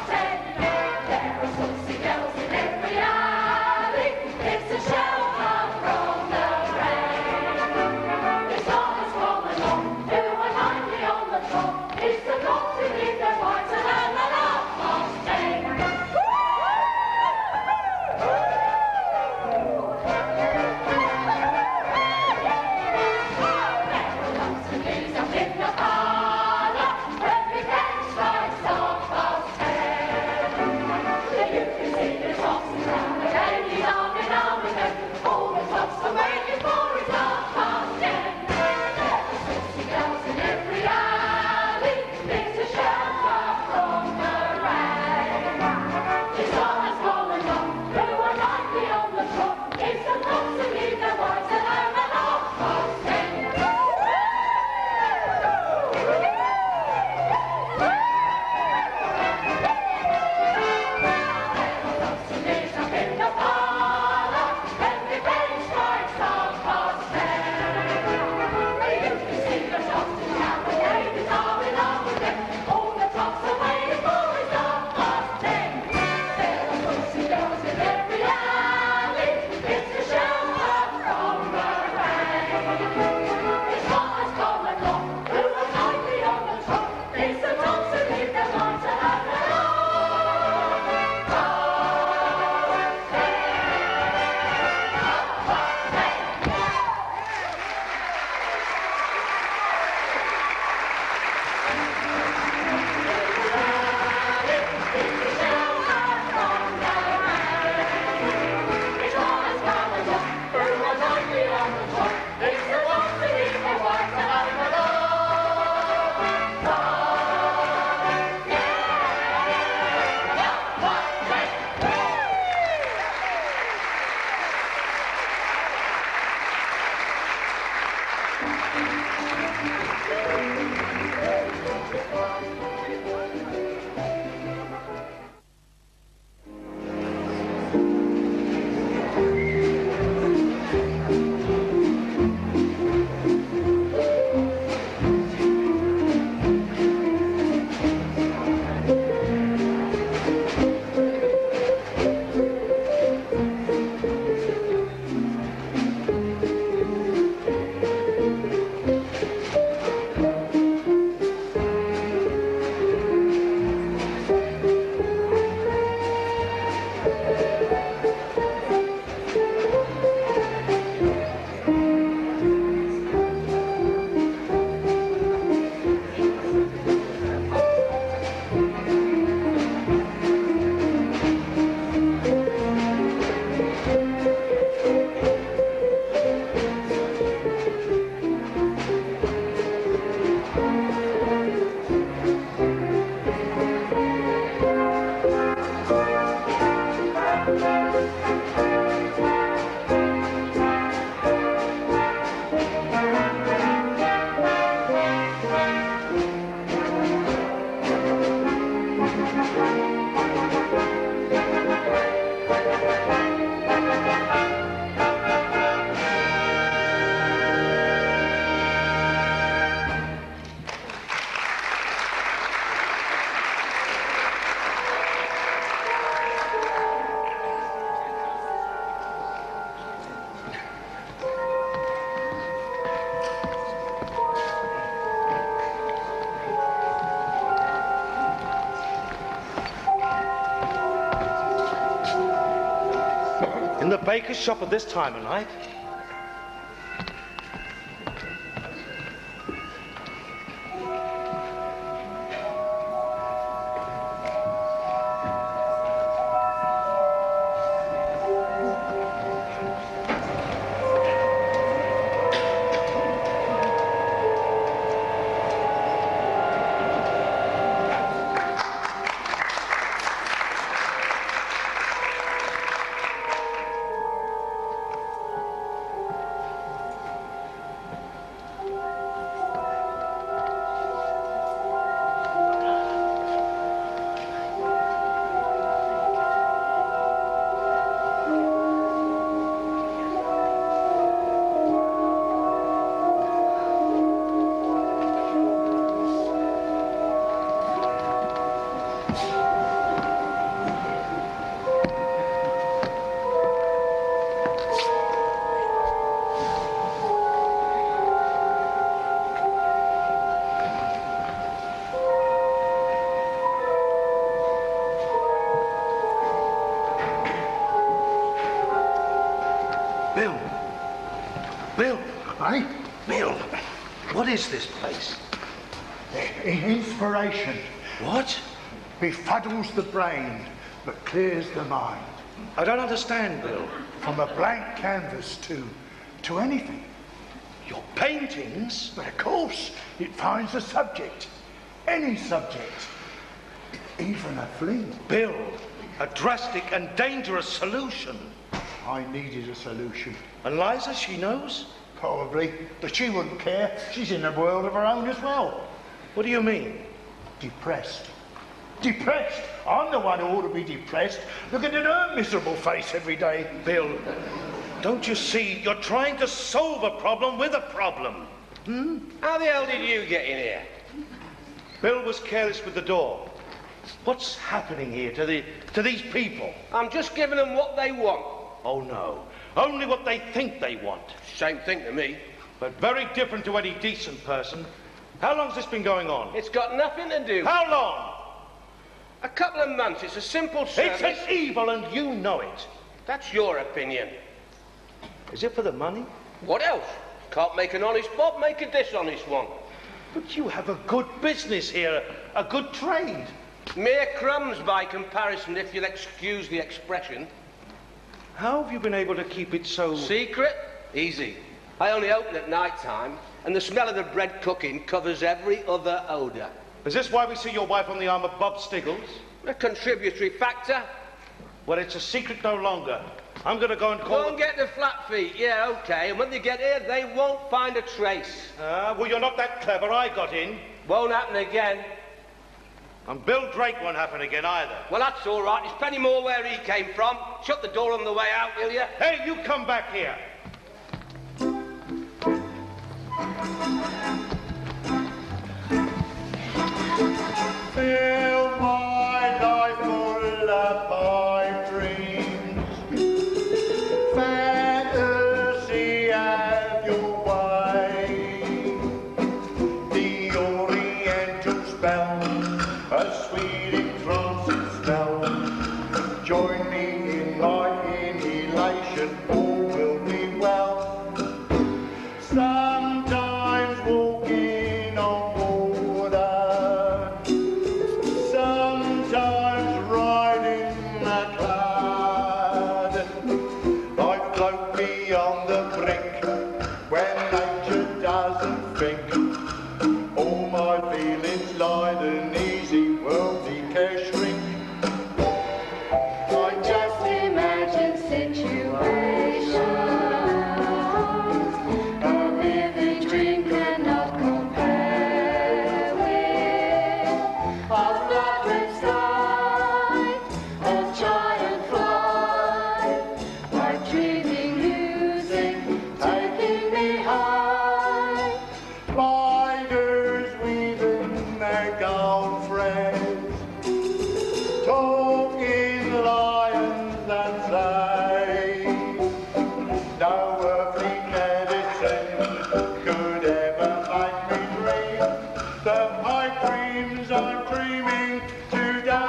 10:30. There are saucy girls in every alley. It's a shelter from the rain. It's not as come along, who are nicely on the top. It's the lot to leave their wives and earn the 10:30. baker's shop at this time of night? What is this place? Inspiration. What? Befuddles the brain, but clears the mind. I don't understand, Bill. From a blank canvas to anything. Your paintings? But of course, it finds a subject. Any subject. Even a flea. Bill, a drastic and dangerous solution. I needed a solution. And Liza, she knows? Probably, but she wouldn't care. She's in a world of her own as well. What do you mean? Depressed. Depressed? I'm the one who ought to be depressed. Looking at her miserable face every day. Bill, don't you see? You're trying to solve a problem with a problem. How the hell did you get in here? Bill was careless with the door. What's happening here to these people? I'm just giving them what they want. Oh, no. Only what they think they want. Same thing to me. But very different to any decent person. How long's this been going on? It's got nothing to do. How long? A couple of months. It's a simple service. It's an evil and you know it. That's your opinion. Is it for the money? What else? Can't make an honest bob, make a dishonest one. But you have a good business here, a good trade. Mere crumbs by comparison, if you'll excuse the expression. How have you been able to keep it so... Secret? Easy. I only open at night time, and the smell of the bread cooking covers every other odour. Is this why we see your wife on the arm of Bob Stiggles? A contributory factor. Well, it's a secret no longer. I'm going to go and call... Go and get the flat feet, yeah, OK. And when they get here, they won't find a trace. Well, you're not that clever. I got in. Won't happen again. And Bill Drake won't happen again either. Well, that's all right. There's plenty more where he came from. Shut the door on the way out, will you? Hey, you come back here. Fill my life full of pipe dreams. Fantasy, have your way. The oriental spell, a sweet entrancing spell. Join me in my inhalation, all will be well. Sometimes walking on water, sometimes riding a cloud. I float beyond the brink when nature doesn't think. All my feelings light and easy, worldly care shrink. I just imagine situations a vivid dream cannot compare with. Of rapid sight, of giant flight, like dreaming music taking me high. Spiders weaving their gold threads, talking lions and say, no earthly medicine could ever make me dream the pipe dreams I'm dreaming today.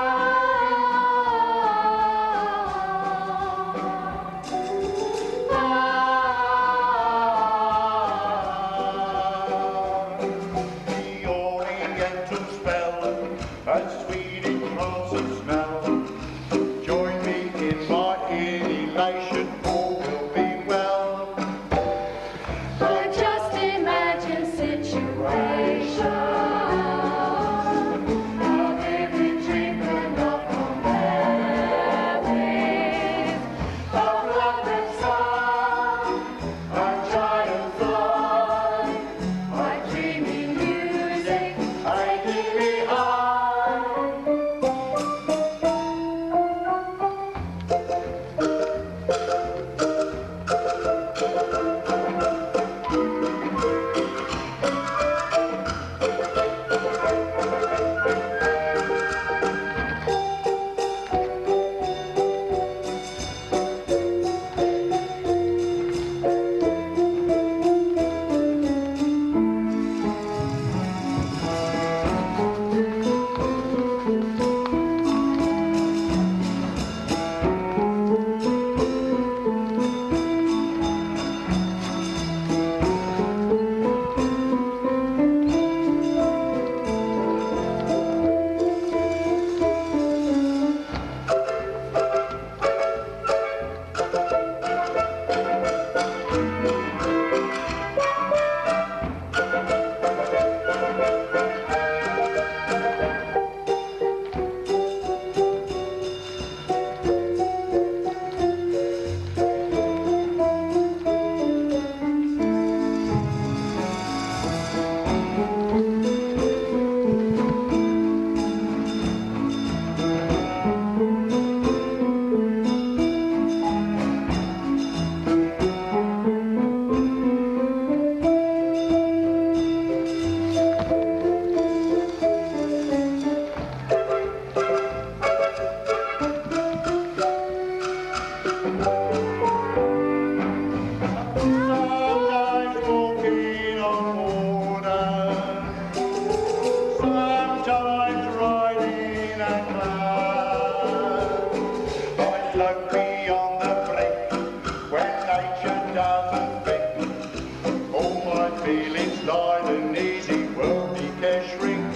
doesn't fit. All my feelings lie in easy wealthy cash ring.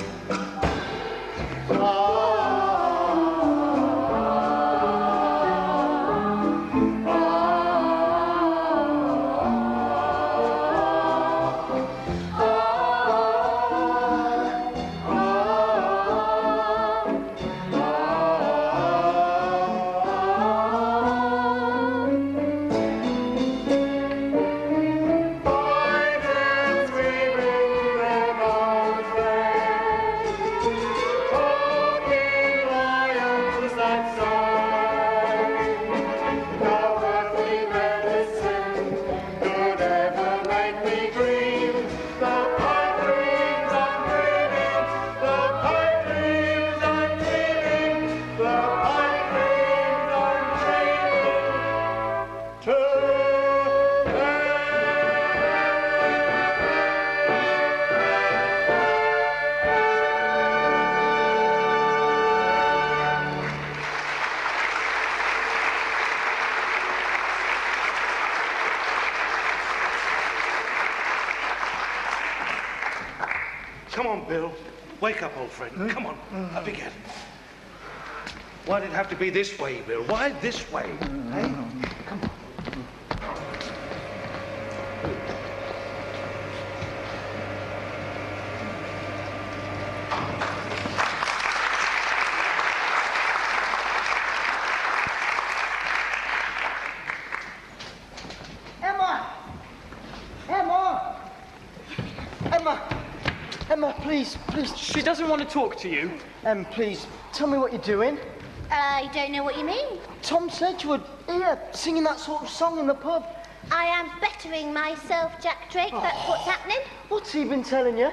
Come on, Bill. Wake up, old friend. Come on. Up again. Why did it have to be this way, Bill? Why this way? Eh? Come on. Emma, please. She doesn't want to talk to you. Please, tell me what you're doing. I don't know what you mean. Tom Sedgwood, here, singing that sort of song in the pub. I am bettering myself, Jack Drake. That's what's happening. What's he been telling you?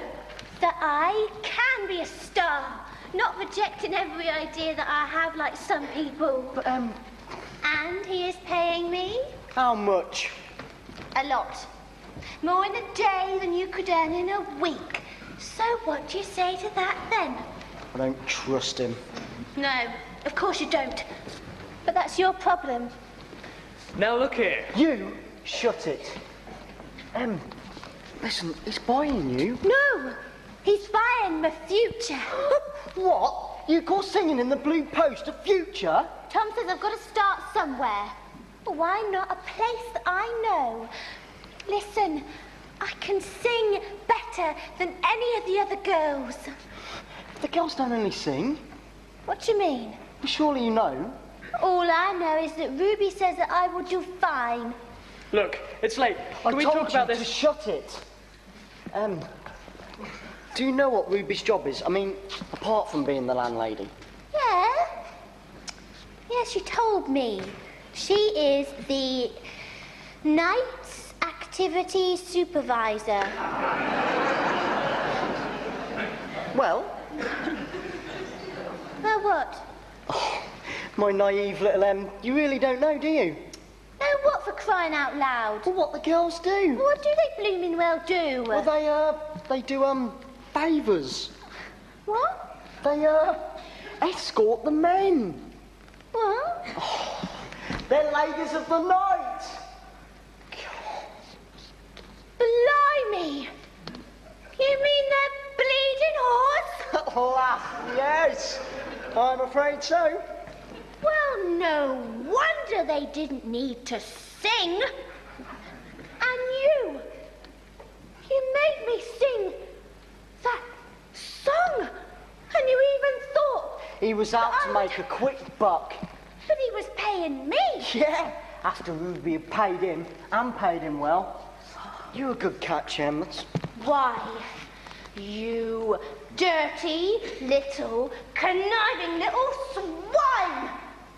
That I can be a star. Not rejecting every idea that I have like some people. But, And he is paying me? How much? A lot. More in a day than you could earn in a week. So what do you say to that, then? I don't trust him. No, of course you don't. But that's your problem. Now look here. You shut it. Listen, he's buying you. No, he's buying my future. What? You call singing in the Blue Post a future? Tom says I've got to start somewhere. But why not a place that I know? Listen, I can sing better than any of the other girls. The girls don't only sing. What do you mean? Well, surely you know. All I know is that Ruby says that I will do fine. Look, it's late. Can we I told talk about you this? to shut it. Do you know what Ruby's job is? I mean, apart from being the landlady. Yeah? Yeah, she told me. She is the Night's Activity Supervisor. Well? Well, what? Oh, my naive little you really don't know, do you? No, what, for crying out loud? Well, what the girls do. What do they blooming well do? Well, they do, favours. What? They, escort the men. What? Oh, they're ladies of the night. Blimey! You mean they're bleeding horse? Laugh, yes. I'm afraid so. Well, no wonder they didn't need to sing. And you made me sing that song. And you even thought... He was out to make a quick buck. But he was paying me. Yeah, after Ruby had paid him, and paid him well. You're a good catch, Em. Why, you dirty, little, conniving little swine!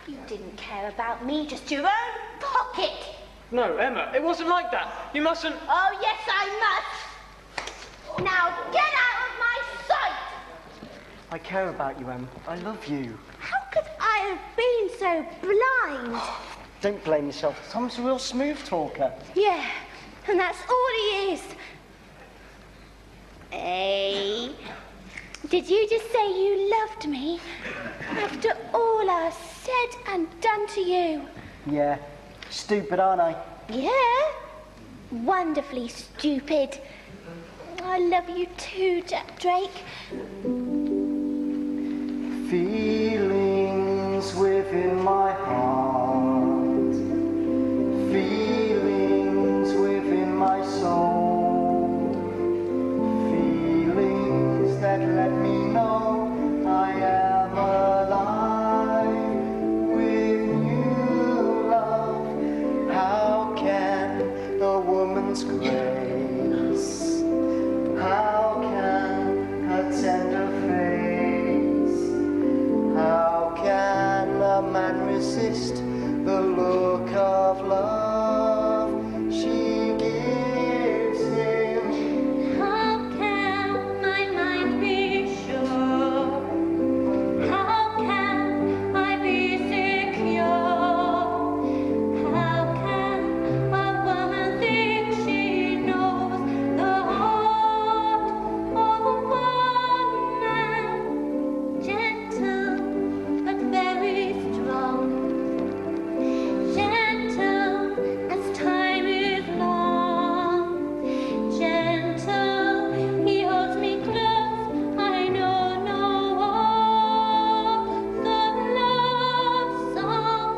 You didn't care about me, just your own pocket. No, Emma, it wasn't like that. You mustn't... Oh, yes, I must. Now get out of my sight! I care about you, Em. I love you. How could I have been so blind? Don't blame yourself. Tom's a real smooth talker. Yeah, and that's all he is. Eh? Did you just say you loved me after all I said and done to you? Yeah. Stupid, aren't I? Yeah, wonderfully stupid. I love you too, Jack Drake. Feelings within my heart, feelings within my soul, feelings that let me know I am alive with you, love. How can a woman's grace, how can her tender face, how can a man resist the look of love she gives him? How can my mind be sure? How can I be secure? How can a woman think she knows the heart of a man? Gentle but very strong, gentle as time is long, gentle, he holds me close, I know no other love song.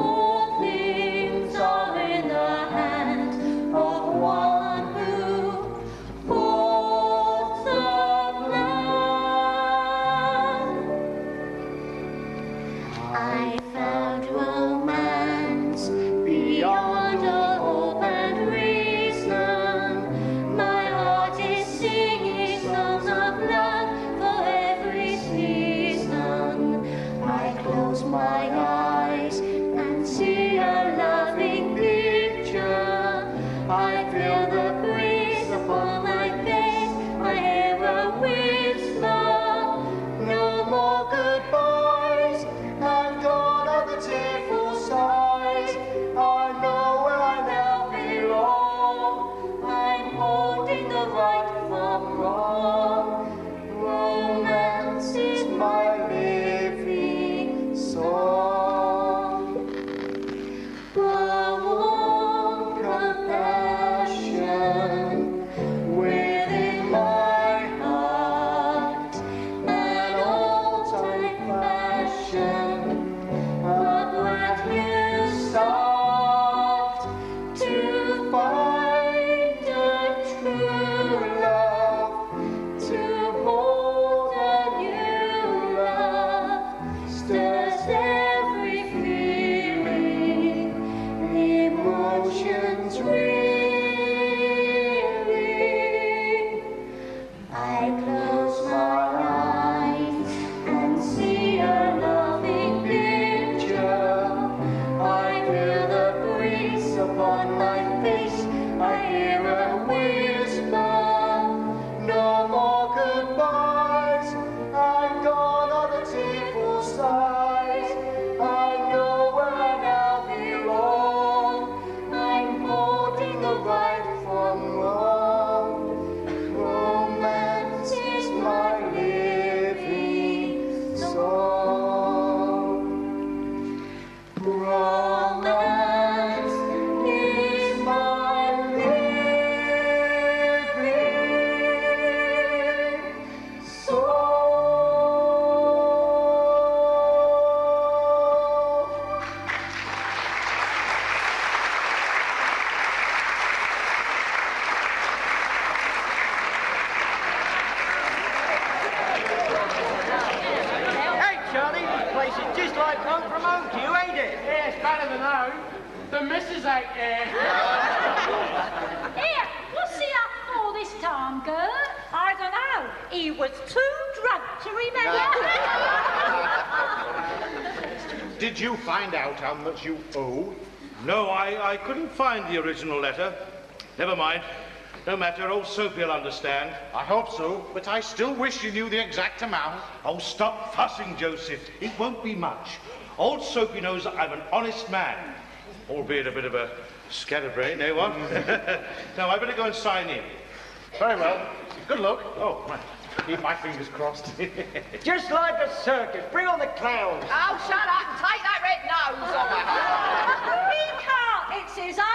All things are in the hands of one who holds the land. I found romance beyond all hope and reason. My heart is singing songs of love for every season. I close my eyes and see a loving picture. I feel the breeze upon my face. I hear a whisper. No more goodbyes. I'm gone are the tearful sighs. I know where I now belong. I'm holding the right from wrong. Romance is my living song. A warm compassion within my heart, an old-time fashion of what you sought to find a true love, to hold a new love, stirs every feeling, emotions reeling. I close my eyes and see a loving picture. I feel the breeze upon my face. I hear a whisper. No more goodbyes. I'm gone are the tearful sighs. I know where I now belong. I'm holding the right from wrong. Romance is my living song. Romance is my living song. Hey, Charlie, this place is just like home from home to you, ain't it? Yeah, it's better than home. The missus ain't here. Here, what's he up for this time, Gert? I don't know. He was too drunk to remember. Did you find out how much you owe? No, I couldn't find the original letter. Never mind. No matter, old Soapy'll understand. I hope so, but I still wish you knew the exact amount. Oh, stop fussing, Joseph. It won't be much. Old Soapy knows I'm an honest man, albeit a bit of a scatterbrain, eh, what? Now, I better go and sign in. Very well. Good luck. Oh, right. Keep my fingers crossed. Just like a circus. Bring on the clowns. Oh, shut up and take that red nose off. He can't. It's his own.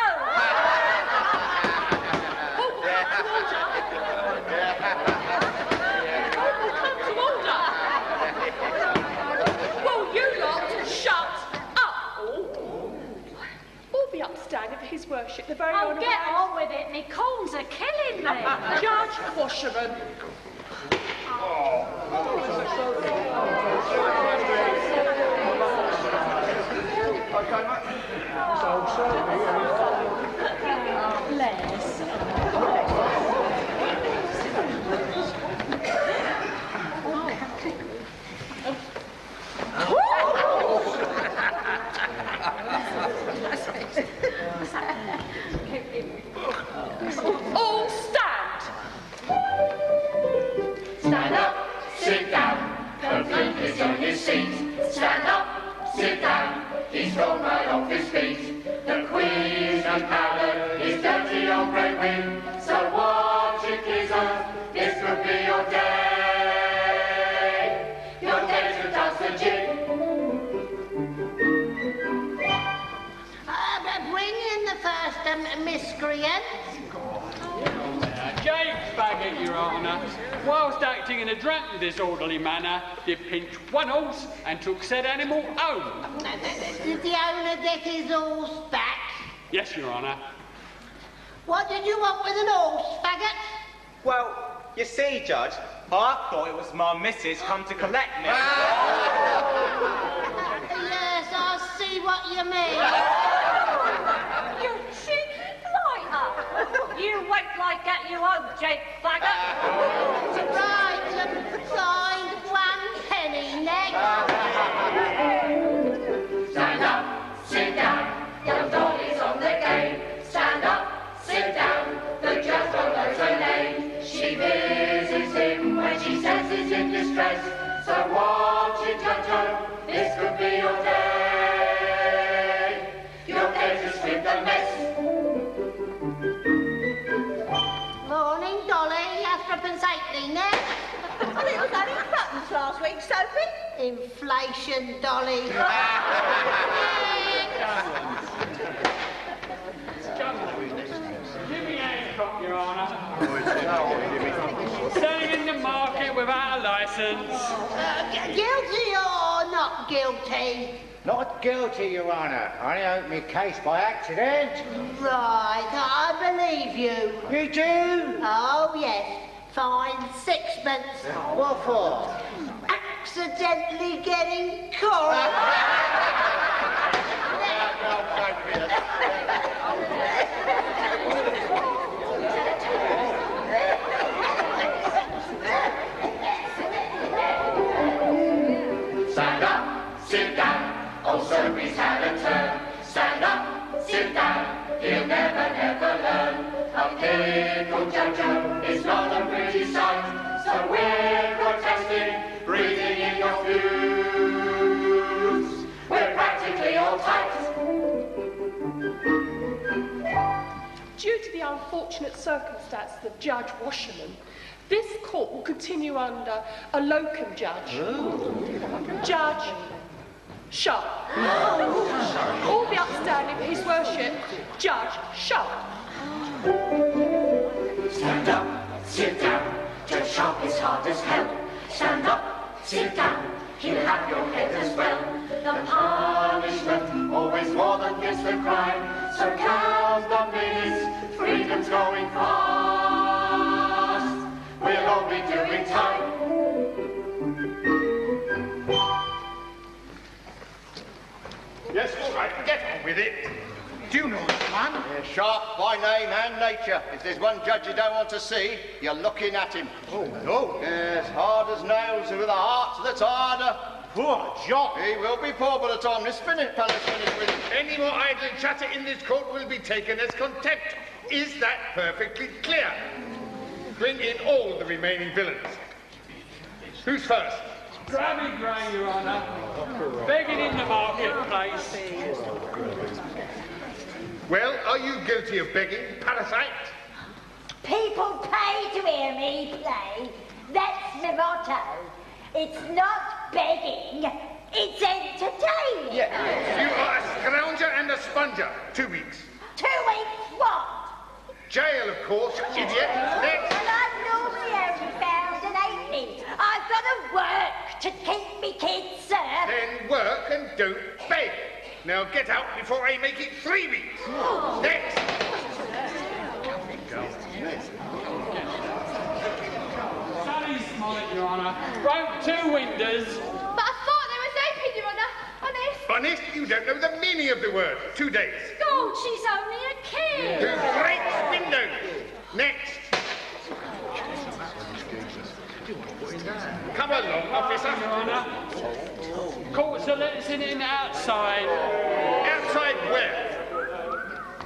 His Worship, the very Oh, honourable... get on with it. Me corns are killing me. Judge Washerman. All stand. Stand up, sit down, don't think he's on his seat. Stand up, sit down, he's gone right off his feet. The Queen's palace is dirty on great wind, so watch it, Kizzer, this could be your day. Your day to dust the jig. Bring in the first miscreant. James Baggett, Your Honour, whilst acting in a drunken disorderly manner, did pinch one horse and took said animal home. Did the owner get his horse back? Yes, Your Honour. What did you want with an horse, faggot? Well, you see, Judge, I thought it was my missus come to collect me. Yes, I see what you mean. You cheeky blighter. You wait like at your own, Jake faggot. Right, find 1 penny next. Stand up, sit down, young Dolly's on the game. Stand up, sit down, the judge don't knows her name. She visits him when she says he's in distress. So watch it, Judge, this could be your day. Your day to sweep the mess. Morning, Dolly. Astrapence halfpenny next. Well, it was only buttons last week, Sophie. Inflation, Dolly. Jimmy Hancock, Your Honour. Selling in the market without a licence. Guilty or not guilty? Not guilty, Your Honour. I only opened my case by accident. Right, I believe you. You do? Oh, yes. Fine, 6pence. What for? Accidentally getting caught. Stand up, sit down, old Sophie's had a turn. Stand up, sit down, he'll never, never learn. A pickled Jojo is not a pretty sight, so we're protesting, breathing in your views. We're practically all tight. Due to the unfortunate circumstances of Judge Washerman, this court will continue under a locum judge. Judge Sharp. All the upstanding for His Worship, Judge Sharp. Stand up, sit down, Judge Sharp is hard as hell. Stand up, sit down, he'll have your head as well. The punishment always more than fits the crime. So count the minutes, freedom's going fast. We'll all be doing time. Yes, all right, get on with it. Do you know this man? Sharp by name and nature. If there's one judge you don't want to see, you're looking at him. Oh, no. Yes, hard as nails and with a heart that's harder. Poor Jock. He will be poor by the time this palace finished with him. Any more idle chatter in this court will be taken as contempt. Is that perfectly clear? Bring in all the remaining villains. Who's first? Grammy Gray, Your Honour. Begging in the marketplace. Well, are you guilty of begging, parasite? People pay to hear me play. That's my motto. It's not begging, it's entertaining. You are a scrounger and a sponger. 2 weeks. 2 weeks what? Jail, of course, idiot. Next. And I've normally only found an halfpenny. I've got to work to keep me kids, sir. Then work and don't beg. Now get out before I make it 3 weeks. Next. Sally's smart, Your Honour. Broke 2 windows. But I thought they was open, Your Honour. Honest. Honest, you don't know the meaning of the word. 2 days. God, she's only a kid. 2 great windows. Next. Come along, officer. Your Honour. Courts are letting outside. Outside where?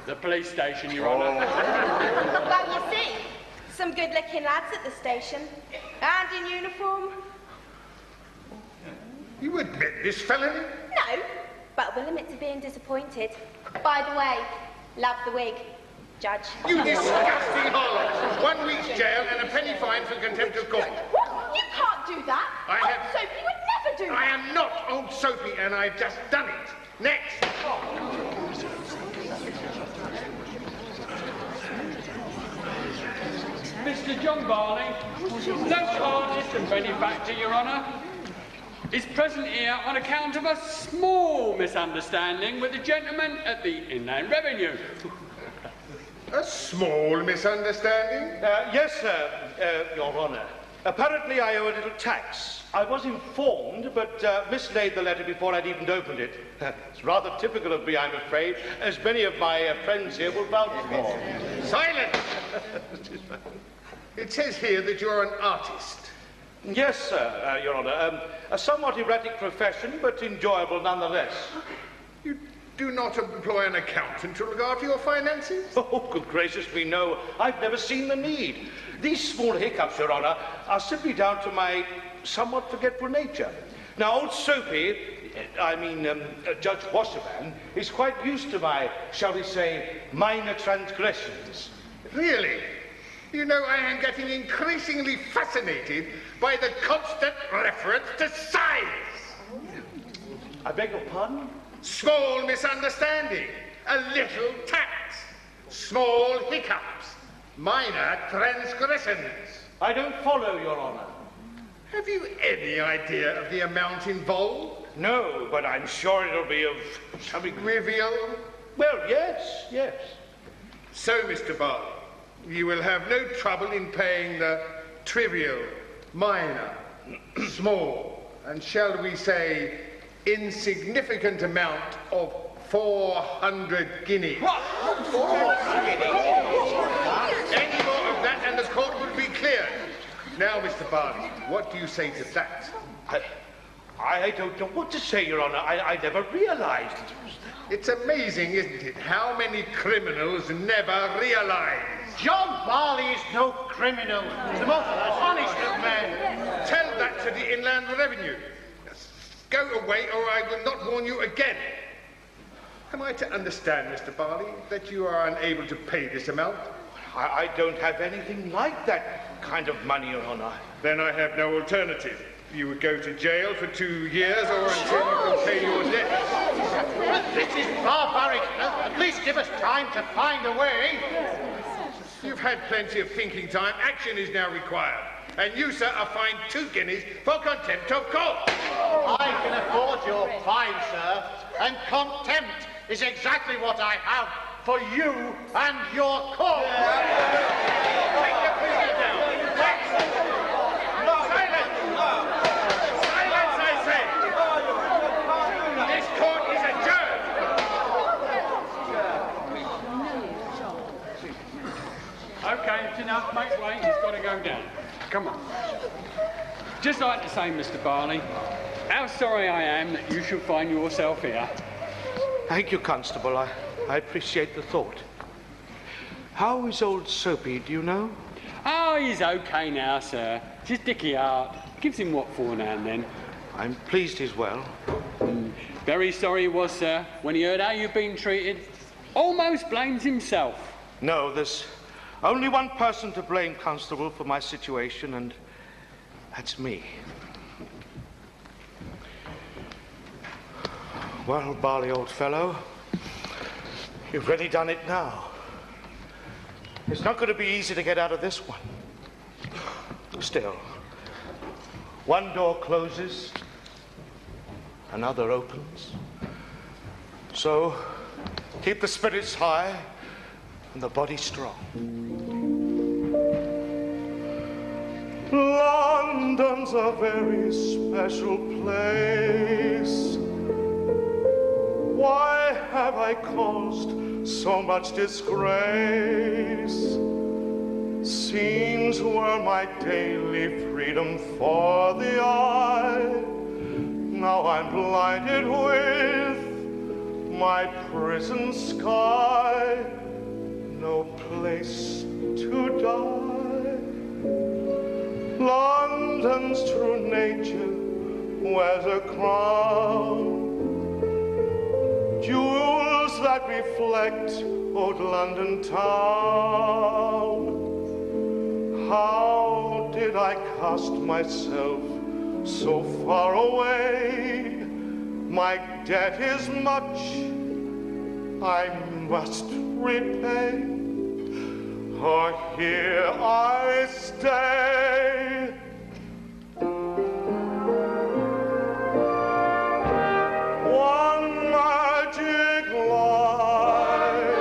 The police station, Your Honour. Well, you see, some good-looking lads at the station, and in uniform. You admit this felony? No, but we'll limit to being disappointed. By the way, love the wig, Judge. You disgusting harlot! 1 week's jail and a penny fine for contempt of court. What? You can't do that. I have... Old Soapy would never do that. I am not Old Soapy, and I've just done it. Next. Mr. John Barley, local artist and benefactor, Your Honour, is present here on account of a small misunderstanding with the gentleman at the Inland Revenue. A small misunderstanding? Yes, sir, Your Honour. Apparently I owe a little tax. I was informed, but mislaid the letter before I'd even opened it. It's rather typical of me, I'm afraid, as many of my friends here will vouch for. Silence! It says here that you're an artist. Yes, sir, Your Honour. A somewhat erratic profession, but enjoyable nonetheless. You do not employ an accountant to look after your finances? Oh, good gracious me, no. I've never seen the need. These small hiccups, Your Honour, are simply down to my somewhat forgetful nature. Now, Old Soapy, Judge Washerman, is quite used to my, shall we say, minor transgressions. Really? You know, I am getting increasingly fascinated by the constant reference to size. I beg your pardon? Small misunderstanding, a little tax, small hiccups, minor transgressions. I don't follow, Your Honour. Have you any idea of the amount involved? No, but I'm sure it'll be of something trivial. Well, yes, yes. So, Mr. Barley, you will have no trouble in paying the trivial, minor, small, and shall we say, insignificant amount of 400 guineas. What? 400 guineas? Any more of that and the court will be cleared. Now, Mr. Barley, what do you say to that? I don't know what to say, Your Honour. I never realised it was that. It's amazing, isn't it, how many criminals never realise. John Barley is no criminal. He's the most honest of men. Tell that to the Inland Revenue. Go away or I will not warn you again. Am I to understand, Mr. Barley, that you are unable to pay this amount? I don't have anything like that kind of money, Your Honour. Then I have no alternative. You would go to jail for 2 years or until you can pay your debt. This is barbaric. At least give us time to find a way. You've had plenty of thinking time. Action is now required. And you, sir, are fined 2 guineas for contempt of court. I can afford your fine, sir. And contempt is exactly what I have for you and your court. Take the prisoner down. Silence! Silence, I say! This court is adjourned. Okay, it's enough. Make way. He's got to go down. Come on. Just like to say, Mr. Barley, how sorry I am that you should find yourself here. Thank you, Constable. I appreciate the thought. How is Old Soapy, do you know? Oh, he's okay now, sir. Just dicky heart. Gives him what for now and then. I'm pleased he's well. Very sorry he was, sir, when he heard how you've been treated. Almost blames himself. No, there's only one person to blame, Constable, for my situation, and that's me. Well, Barley, old fellow, you've really done it now. It's not going to be easy to get out of this one. Still, one door closes, another opens. So, keep the spirits high and the body strong. London's a very special place. Why have I caused so much disgrace? Scenes were my daily freedom for the eye. Now I'm blinded with my prison sky. No place to die. London's true nature wears a crown. Jewels that reflect old London town. How did I cast myself so far away? My debt is much I must repay. For here I stay. One magic life,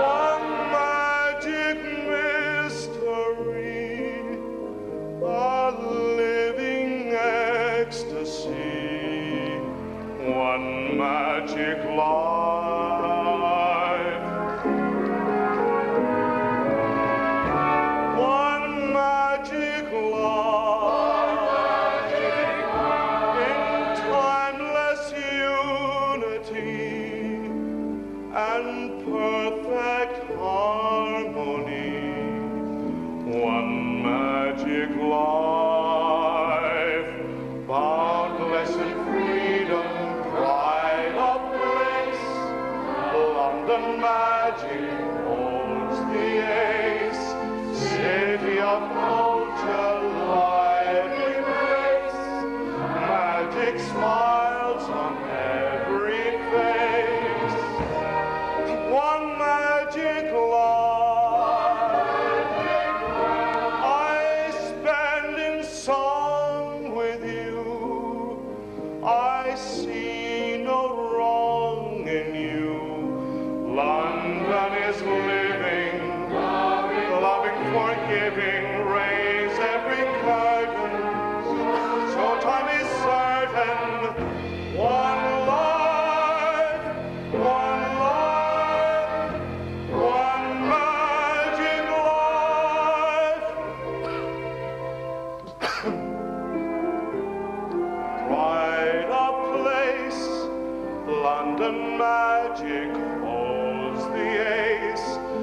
one magic mystery, a living ecstasy, one magic life. Magic holds the ace, city of culture, lively place. Magic smiles on every face. One magic life I spend in song with you. I see no wrong in you. London is living, loving, forgiving, raise every curtain, showtime is certain. One life, one magic life. Pride of place, London magic.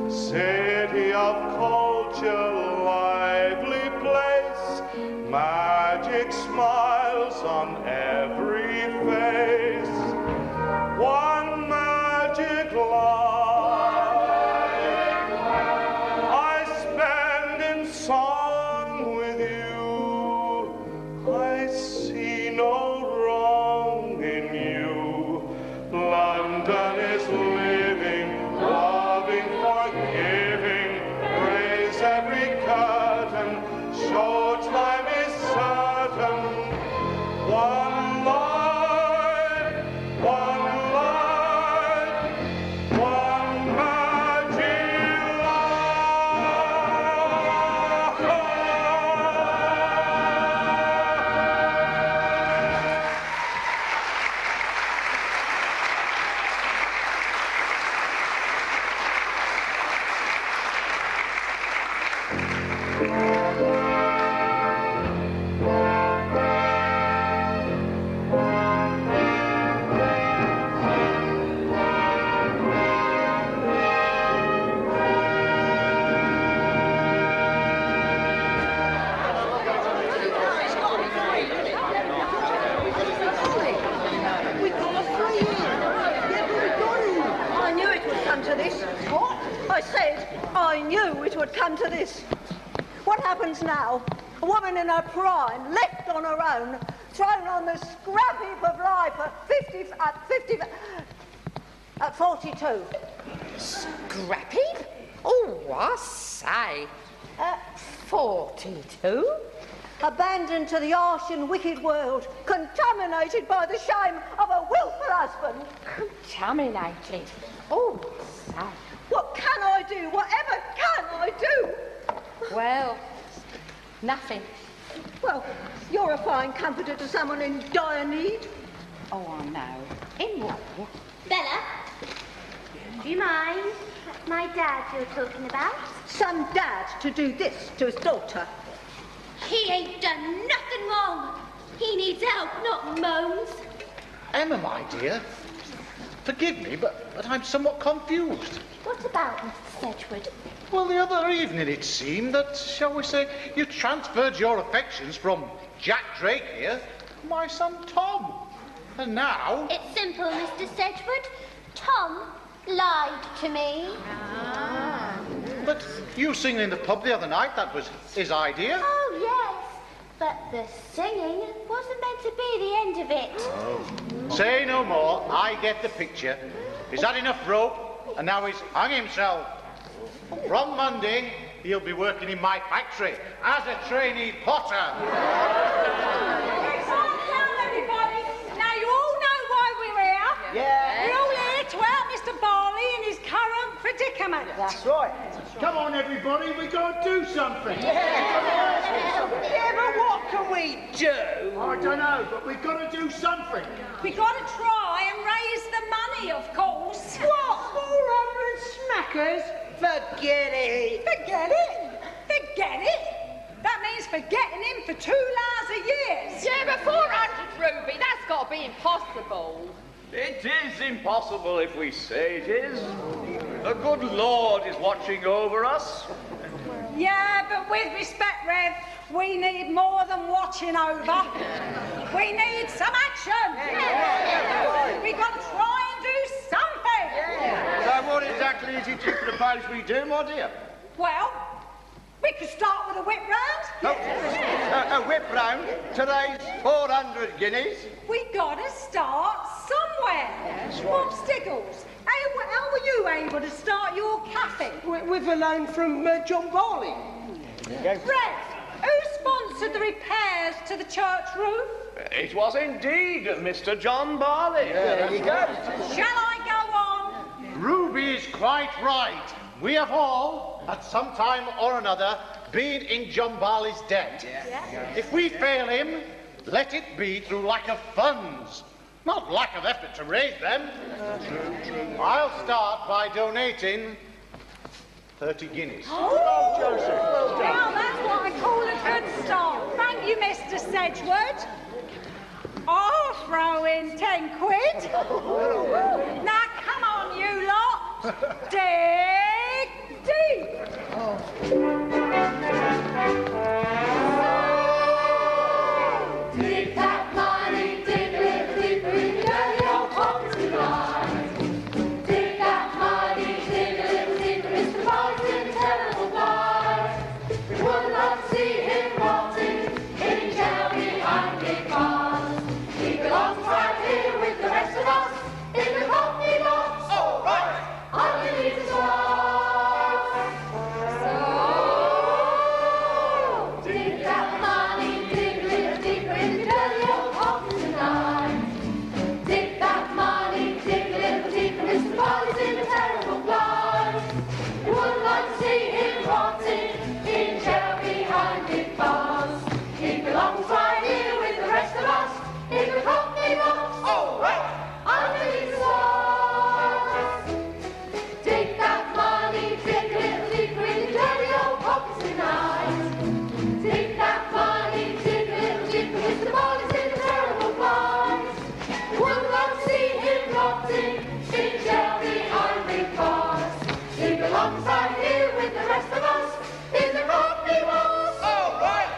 City of culture, lively place, magic smiles on every face. One magic life I spend in song with you. I see no wrong in you. London is living, loving, forgiving, raise every curtain, showtime is certain. One life, one magic I knew it would come to this. What happens now? A woman in her prime, left on her own, thrown on the scrap heap of life at 42. Scrap heap? Oh, I say. 42? abandoned to the harsh and wicked world, contaminated by the shame of a wilful husband. Contaminated? Oh, sad. What can I do? Whatever can I do? Well, nothing. Well, you're a fine comforter to someone in dire need. Oh, I know. In what? Bella, do you mind? That's my dad you're talking about. Some dad to do this to his daughter. He ain't done nothing wrong. He needs help, not moans. Emma, my dear, forgive me, but I'm somewhat confused. What about Mr. Sedgwood? Well, the other evening it seemed that, shall we say, you transferred your affections from Jack Drake here to my son Tom. And now... It's simple, Mr. Sedgwood. Tom lied to me. But you singing in the pub the other night, that was his idea. Oh, yes. But the singing wasn't meant to be the end of it. Oh. Say no more. I get the picture. He's had enough rope, and now he's hung himself. From Monday, he'll be working in my factory as a trainee potter. Calm down, everybody. Now, you all know why we're here. Yeah. We're all here to help Mr. Barley in his current predicament. That's right. Come on, everybody, we got to do something. Yeah, but what can we do? I don't know, but we've got to do something. We got to try and raise the money, of course. What, 400 smackers? Forget it. Forget it? Forget it? That means forgetting him for 2 lousy years. Yeah, but 400, Ruby, that's got to be impossible. It is impossible if we say it is. The good Lord is watching over us. Yeah, but with respect, Rev, we need more than watching over. We need some action. We got to try and do something. So what exactly is it you propose we do, my dear? Well, we could start with a whip round. A whip round to raise 400 guineas. We got to start somewhere. Bob Stiggles, how were you able to start your cafe? With a loan from John Barley. Rev, who sponsored the repairs to the church roof? It was indeed Mr. John Barley. There you go. Shall I go on? Ruby is quite right. We have all, at some time or another, been in John Barley's debt. If we fail him, let it be through lack of funds, not lack of effort to raise them. I'll start by donating 30 guineas. Oh, Joseph. Well, that's what I call a good start. Thank you, Mr. Sedgwood. I'll throw in 10 quid. Now, come on, you lot. Dig deep. Dig that money, dig a little deeper in your dirty old pockets tonight. Dig that money, dig a little deeper, Mr. Barley's in a terrible plight. We would love to see him rotting in jail behind big bars. He belongs right here with the rest of us in the Cockney Box. All right, underneath the stars. So dig that money, dig a little deeper in the dirty old pockets tonight. Dig that money, dig a little deeper, Mr. Barley's in a terrible plight. We would like to see him rotting in jail behind big bars. He belongs right here with the rest of us in the Cockney Box. All right, underneath the stars. Dig that money, dig a little deeper in the dirty old pockets tonight. Dig that money, dig a little deeper, Mr. Barley's in a terrible plight. Would love to see him rotting in jail behind big bars. He belongs right here with the rest of us in the Cockney Box. All right,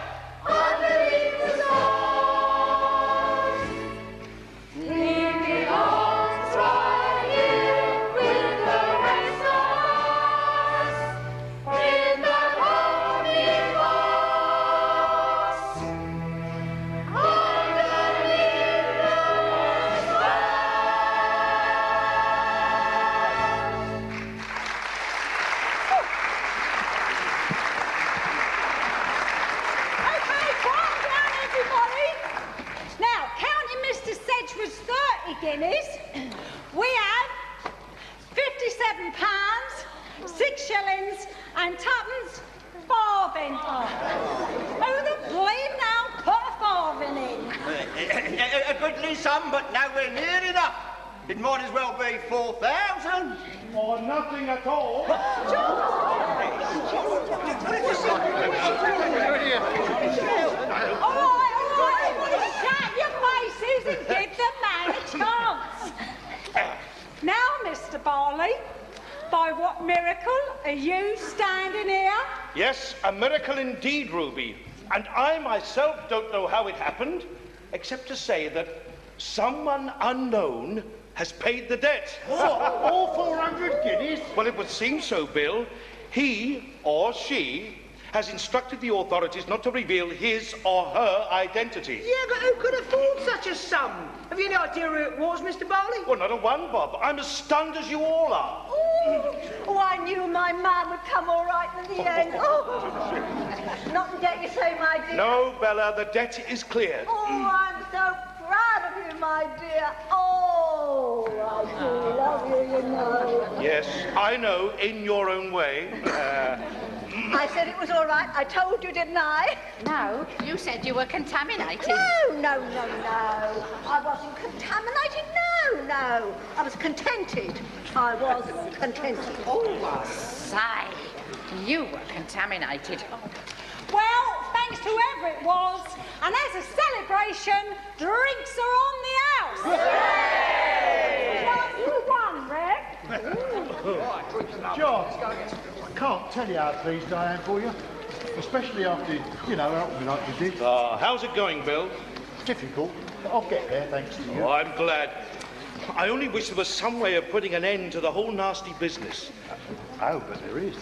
underneath the stars. He belongs right here with the rest of us in the Cockney Box. Underneath the stars. and tuppence farthing. Who the blame now put a farthing in? A goodly sum, but nowhere near enough. It might as well be 4,000. Or nothing at all. All right. Shut your faces and give the man a chance. Now, Mr. Barley, by what miracle are you standing here? Yes, a miracle indeed, Ruby. And I myself don't know how it happened, except to say that someone unknown has paid the debt. All 400 guineas? Well, it would seem so, Bill. He or she has instructed the authorities not to reveal his or her identity. Yeah, but who could afford such a sum? Have you any idea who it was, Mr. Barley? Well, not a one, Bob. I'm as stunned as you all are. Oh, I knew my man would come all right in the end. Oh, not in debt, you say, my dear. No, Bella, the debt is cleared. Oh, I'm so proud of you, my dear. Oh, I do love you, you know. Yes, I know, in your own way. I said it was all right. I told you, didn't I? No, you said you were contaminated. No. I wasn't contaminated. No. I was contented. I was contented. Oh, say, you were contaminated. Well, thanks to whoever it was, and as a celebration, drinks are on the house. Just you one, Red. John, I can't tell you how pleased I am for you. Especially after, helping me like you did. How's it going, Bill? Difficult, but I'll get there, thanks to you. Oh, I'm glad. I only wish there was some way of putting an end to the whole nasty business. Oh, but there is.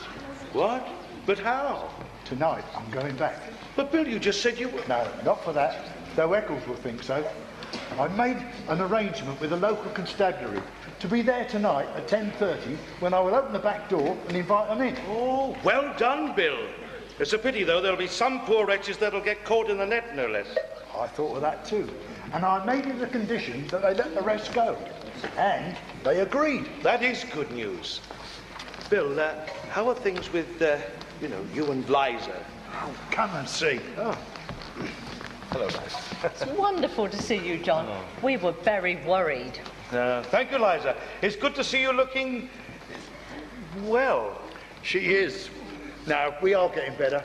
What? But how? Tonight, I'm going back. But, Bill, you just said you were... No, not for that, though Eccles will think so. I've made an arrangement with a local constabulary to be there tonight at 10:30 when I will open the back door and invite them in. Oh, well done, Bill. It's a pity, though, there'll be some poor wretches that'll get caught in the net, no less. I thought of that too. And I made it a condition that they let the rest go. And they agreed. That is good news. Bill, how are things with, you and Liza? Oh, come and see. Oh. Hello, Liza. It's wonderful to see you, John. We were very worried. Thank you, Liza. It's good to see you looking... well. She is. Now, we are getting better.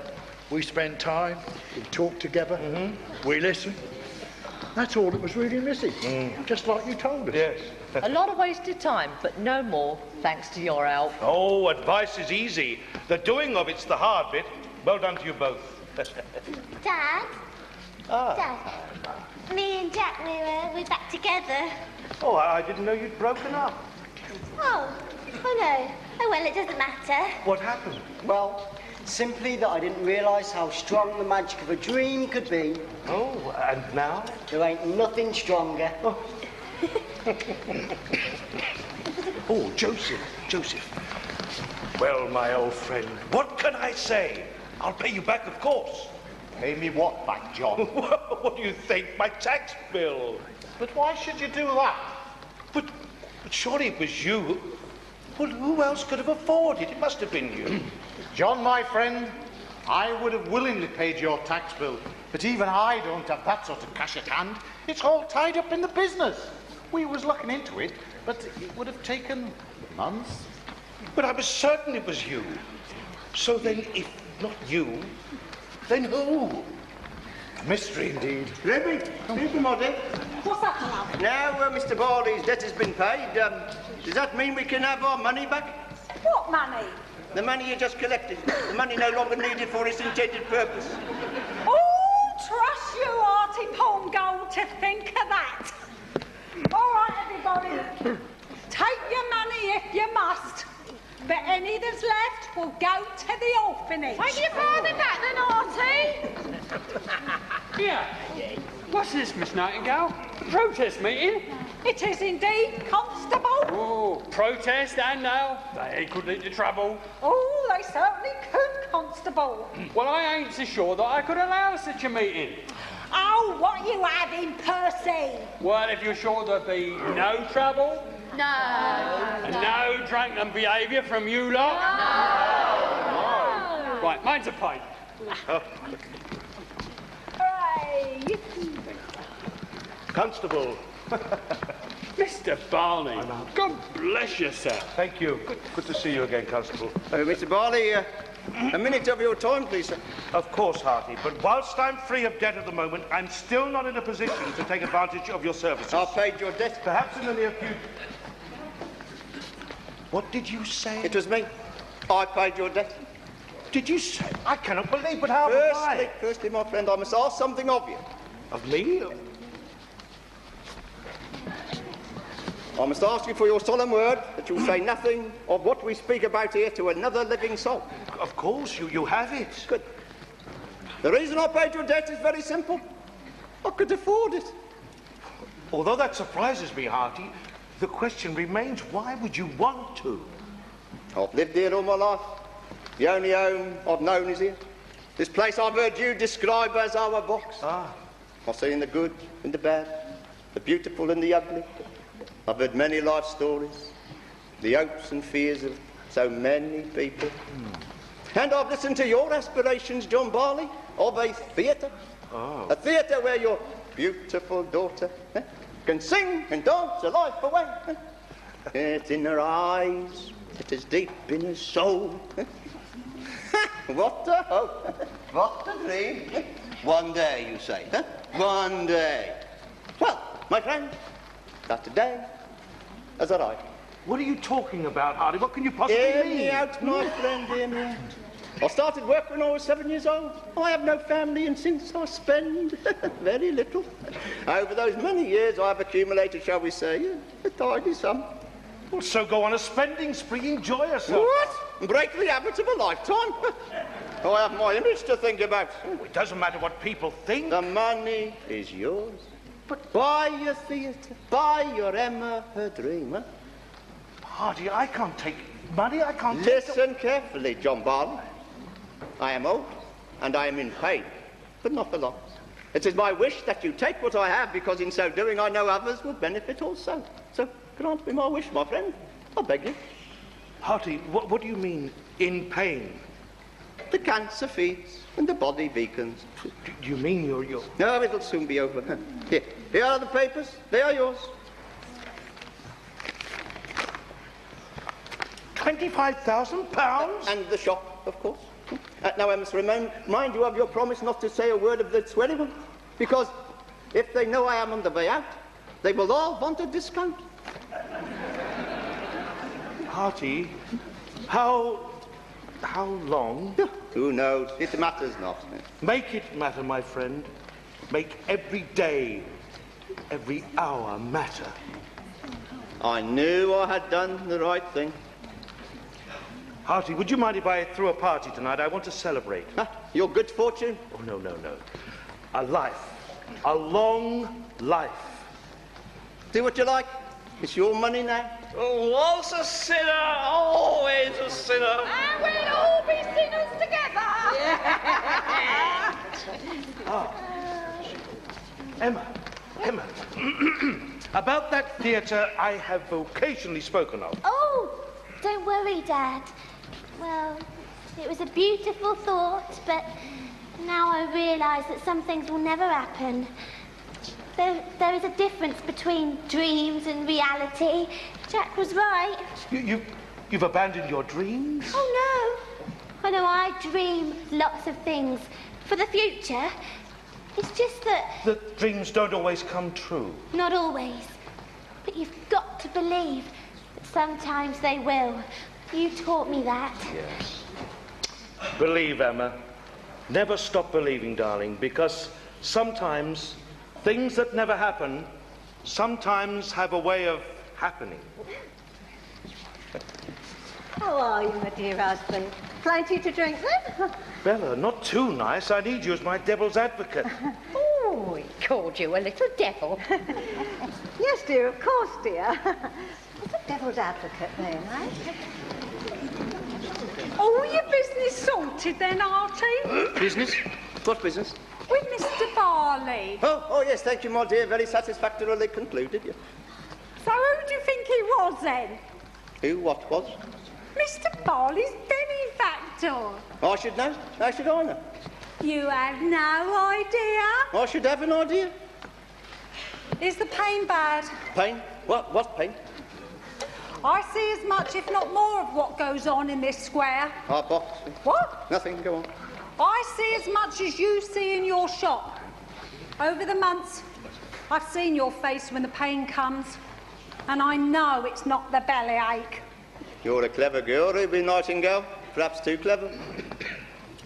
We spend time, we talk together, we listen. That's all that was really missing, just like you told us. Yes. A lot of wasted time, but no more, thanks to your help. Oh, advice is easy. The doing of it's the hard bit. Well done to you both. Dad? Dad, me and Jack, we're back together. Oh, I didn't know you'd broken up. Oh no. Oh well, it doesn't matter. What happened? Well, simply that I didn't realise how strong the magic of a dream could be. Oh, and now? There ain't nothing stronger. Oh, Joseph. Well, my old friend, what can I say? I'll pay you back, of course. Pay me what back, John? What do you think? My tax bill. But why should you do that? But surely it was you. Well, who else could have afforded it? It must have been you. John, my friend, I would have willingly paid your tax bill, but even I don't have that sort of cash at hand. It's all tied up in the business. We was looking into it, but it would have taken months. But I was certain it was you. So then, if not you, then who? A mystery indeed. Remy, Mother. What's that, love? Now, Mr. Barley's debt has been paid. Does that mean we can have our money back? What money? The money you just collected. The money no longer needed for its intended purpose. Oh, trust you, Artie Pongold, to think of that. All right, everybody. Take your money if you must. But any that's left will go to the orphanage. Won't you father back then, Artie? Here. What's this, Miss Nightingale? Protest meeting? It is indeed, Constable. Oh, protest and now they could lead to trouble. Oh, they certainly could, Constable. Well, I ain't so sure that I could allow such a meeting. Oh, what you having, Percy? Well, if you're sure there'll be no trouble. No. And no drunken behaviour from you lot. No. Right, mine's a pint. Hooray! Constable. Mr. Barney, God bless you, sir. Thank you. Good to see you again, Constable. Mr. Barley, a minute of your time, please, sir. Of course, Harty, but whilst I'm free of debt at the moment, I'm still not in a position to take advantage of your services. I've paid your debt. Perhaps in the near future. What did you say? It was me. I paid your debt. Did you say? I cannot believe, but how have I? Firstly, my friend, I must ask something of you. Of me? I must ask you for your solemn word that you'll say nothing of what we speak about here to another living soul. Of course, you have it. Good. The reason I paid your debt is very simple. I could afford it. Although that surprises me, Harty, the question remains, why would you want to? I've lived here all my life. The only home I've known is here. This place I've heard you describe as our box. I've seen the good and the bad, the beautiful and the ugly. I've heard many life stories, the hopes and fears of so many people. And I've listened to your aspirations, John Barley, of a theatre. A theatre where your beautiful daughter can sing and dance her life away. It's in her eyes, it is deep in her soul. What a hope, what a dream. One day, you say, huh? One day. Well, my friend, that today has arrived. What are you talking about, Harty? What can you possibly Hear mean? me out, my friend, hear me out. I started work when I was 7 years old. I have no family, and since I spend very little. Over those many years, I have accumulated, shall we say, a tidy sum. Well, so go on a spending spree, enjoy yourself. What? Break the habits of a lifetime? I have my image to think about. It doesn't matter what people think. The money is yours. But buy your theatre, buy your Emma her dream, huh? Harty, I can't take money, I can't Listen carefully, John Barley. I am old, and I am in pain, but not for long. It is my wish that you take what I have, because in so doing I know others will benefit also. So grant me my wish, my friend. I beg you. Harty, what do you mean, in pain? The cancer feeds, and the body weakens. Do you mean you're... No, it'll soon be over. Here are the papers. They are yours. £25,000? And the shop, of course. Now, I must remind you of your promise not to say a word of this to anyone, because if they know I am on the way out, they will all want a discount. Harty, how long? Who knows? It matters not. Make it matter, my friend. Make every day, every hour matter. I knew I had done the right thing. Harty, would you mind if I threw a party tonight? I want to celebrate. Your good fortune? Oh, no. A life. A long life. Do what you like. It's your money now. Oh, once a sinner, always a sinner. And we'll all be sinners together. Emma. About that theatre I have vocationally spoken of. Oh, don't worry, Dad. Well, it was a beautiful thought, but now I realise that some things will never happen. There is a difference between dreams and reality. Jack was right. You've abandoned your dreams? Oh, no. I dream lots of things for the future. It's just that... The dreams don't always come true. Not always. But you've got to believe that sometimes they will. You taught me that. Yes. Believe, Emma. Never stop believing, darling, because sometimes things that never happen sometimes have a way of happening. How are you, my dear husband? Plenty to drink, then? Bella, not too nice. I need you as my devil's advocate. Oh, he called you a little devil. Yes, dear, of course, dear. What's a devil's advocate then, eh? All your business sorted then, Artie? Business? What business? With Mr. Barley. Oh, yes, thank you, my dear. Very satisfactorily concluded. Yeah. So who do you think he was then? Who, what was? Mr. Barley's benefactor. or? I should know. How should I know? You have no idea? I should have an idea. Is the pain bad? Pain? What's pain? I see as much, if not more, of what goes on in this square. Our box. What? Nothing, go on. I see as much as you see in your shop. Over the months, I've seen your face when the pain comes, and I know it's not the bellyache. You're a clever girl, Ruby Nightingale. Perhaps too clever.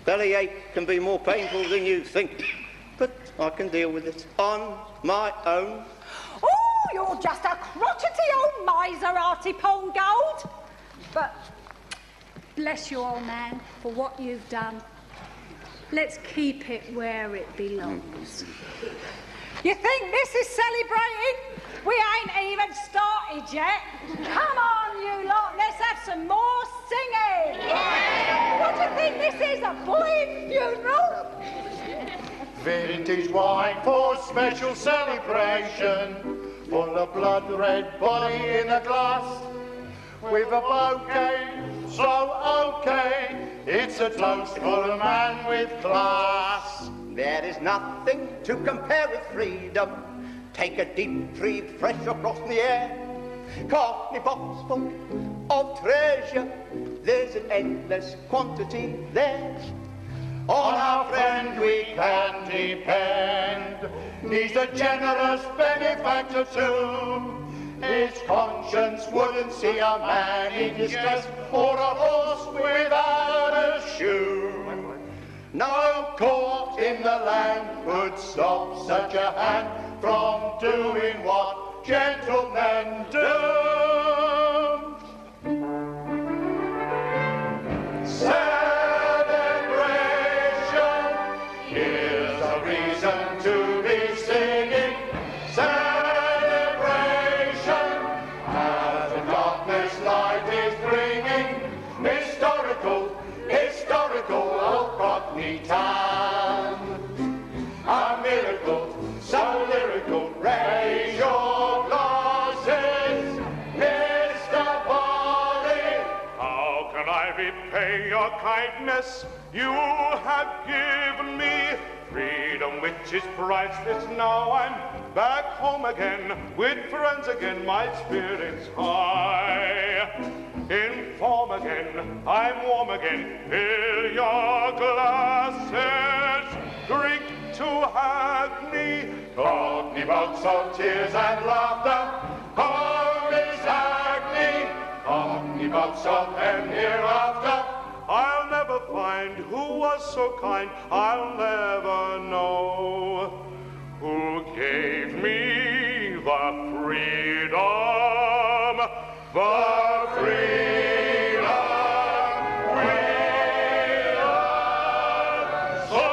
Bellyache can be more painful than you think, but I can deal with it on my own. Oh, you're just a crotchety old miser, Artie Pongold. But bless you, old man, for what you've done. Let's keep it where it belongs. You think this is celebrating? We ain't even started yet. Come on, you lot, let's have some more singing. Yeah. What do you think this is, a bullying funeral? Vintage wine for special celebration, full of blood-red body in a glass, with a bouquet, so okay, it's a toast for a man with class. There is nothing to compare with freedom. Take a deep breath fresh across the air. Cockney Box full of treasure, there's an endless quantity there. On our friend we can depend. He's a generous benefactor too. His conscience wouldn't see a man in distress or a horse without a shoe. No court in the land could stop such a hand from doing what gentlemen do. To be singing celebration as the darkness light is bringing historical old Cockney town. A miracle, so lyrical, raise your glasses, Mr. Barley. How can I repay your kindness you have given me? Freedom which is priceless, now I'm back home again, with friends again, my spirit's high. In form again, I'm warm again, fill your glasses, drink to Hackney, Cockney Box of tears and laughter, home is Hackney, Cockney Box of and hereafter. I'll never find who was so kind, I'll never know who gave me the freedom, the freedom we love so.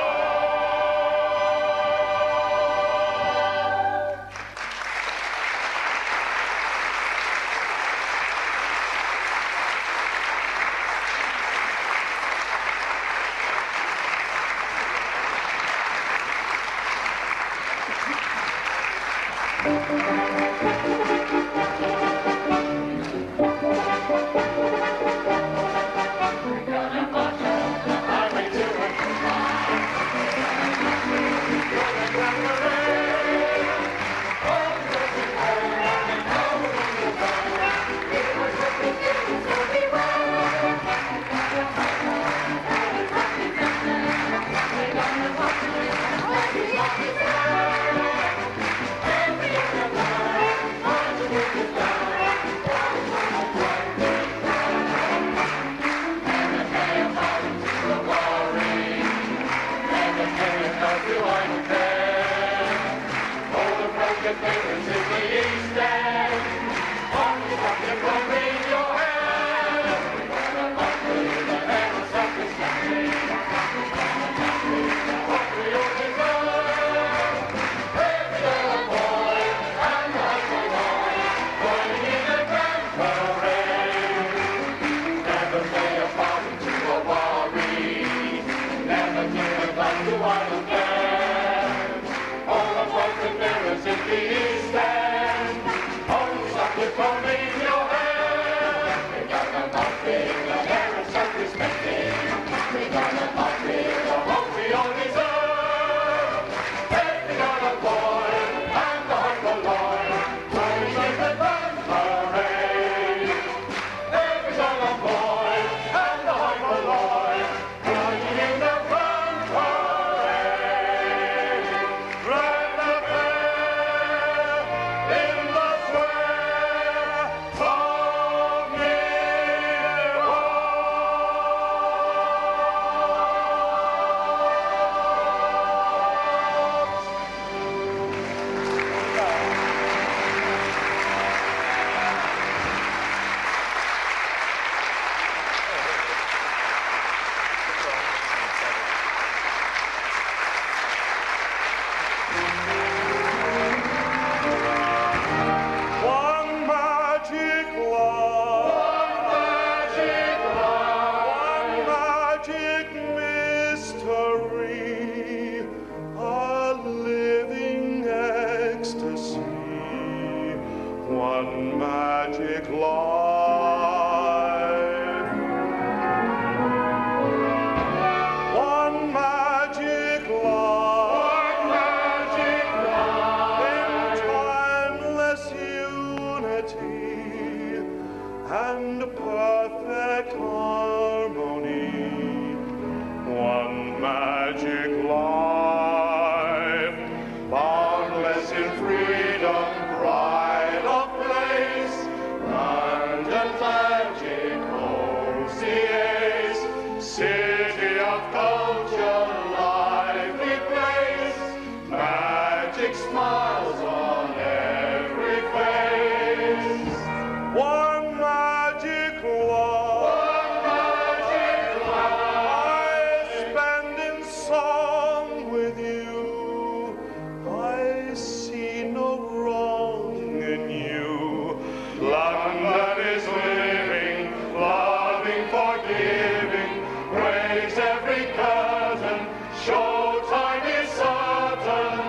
of culture, lively place, magic smiles on every face. One magic life I spend in song with you. I see no wrong in you. London is living, loving, forgiving, breaks every curtain, showtime is certain.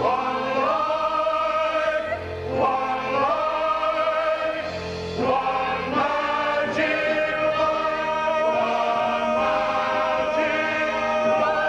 One life, one life, one magic life, one magic life.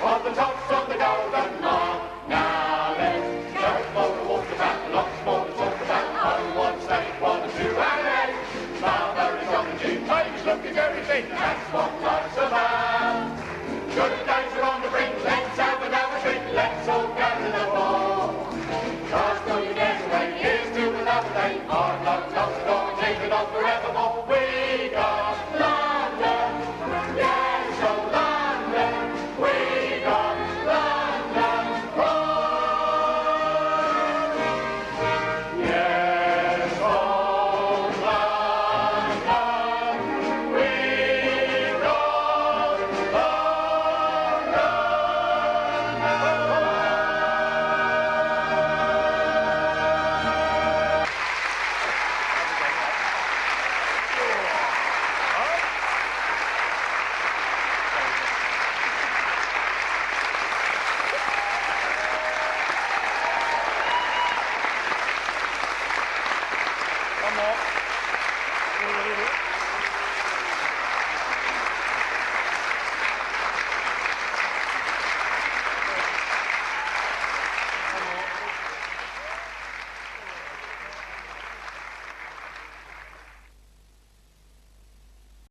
On the tops of the Golden Mile. Now let's go for a walk about, lots more to talk about. Oh, one state, 1 and 2 and 8. Mulberries on the tube, babies looking very big. That's what life's about. Good days are on the brink, let's have another drink. Let's all gather the ball. Cast all your cares away, here's to another day. Our love lost, all taken on forevermore. We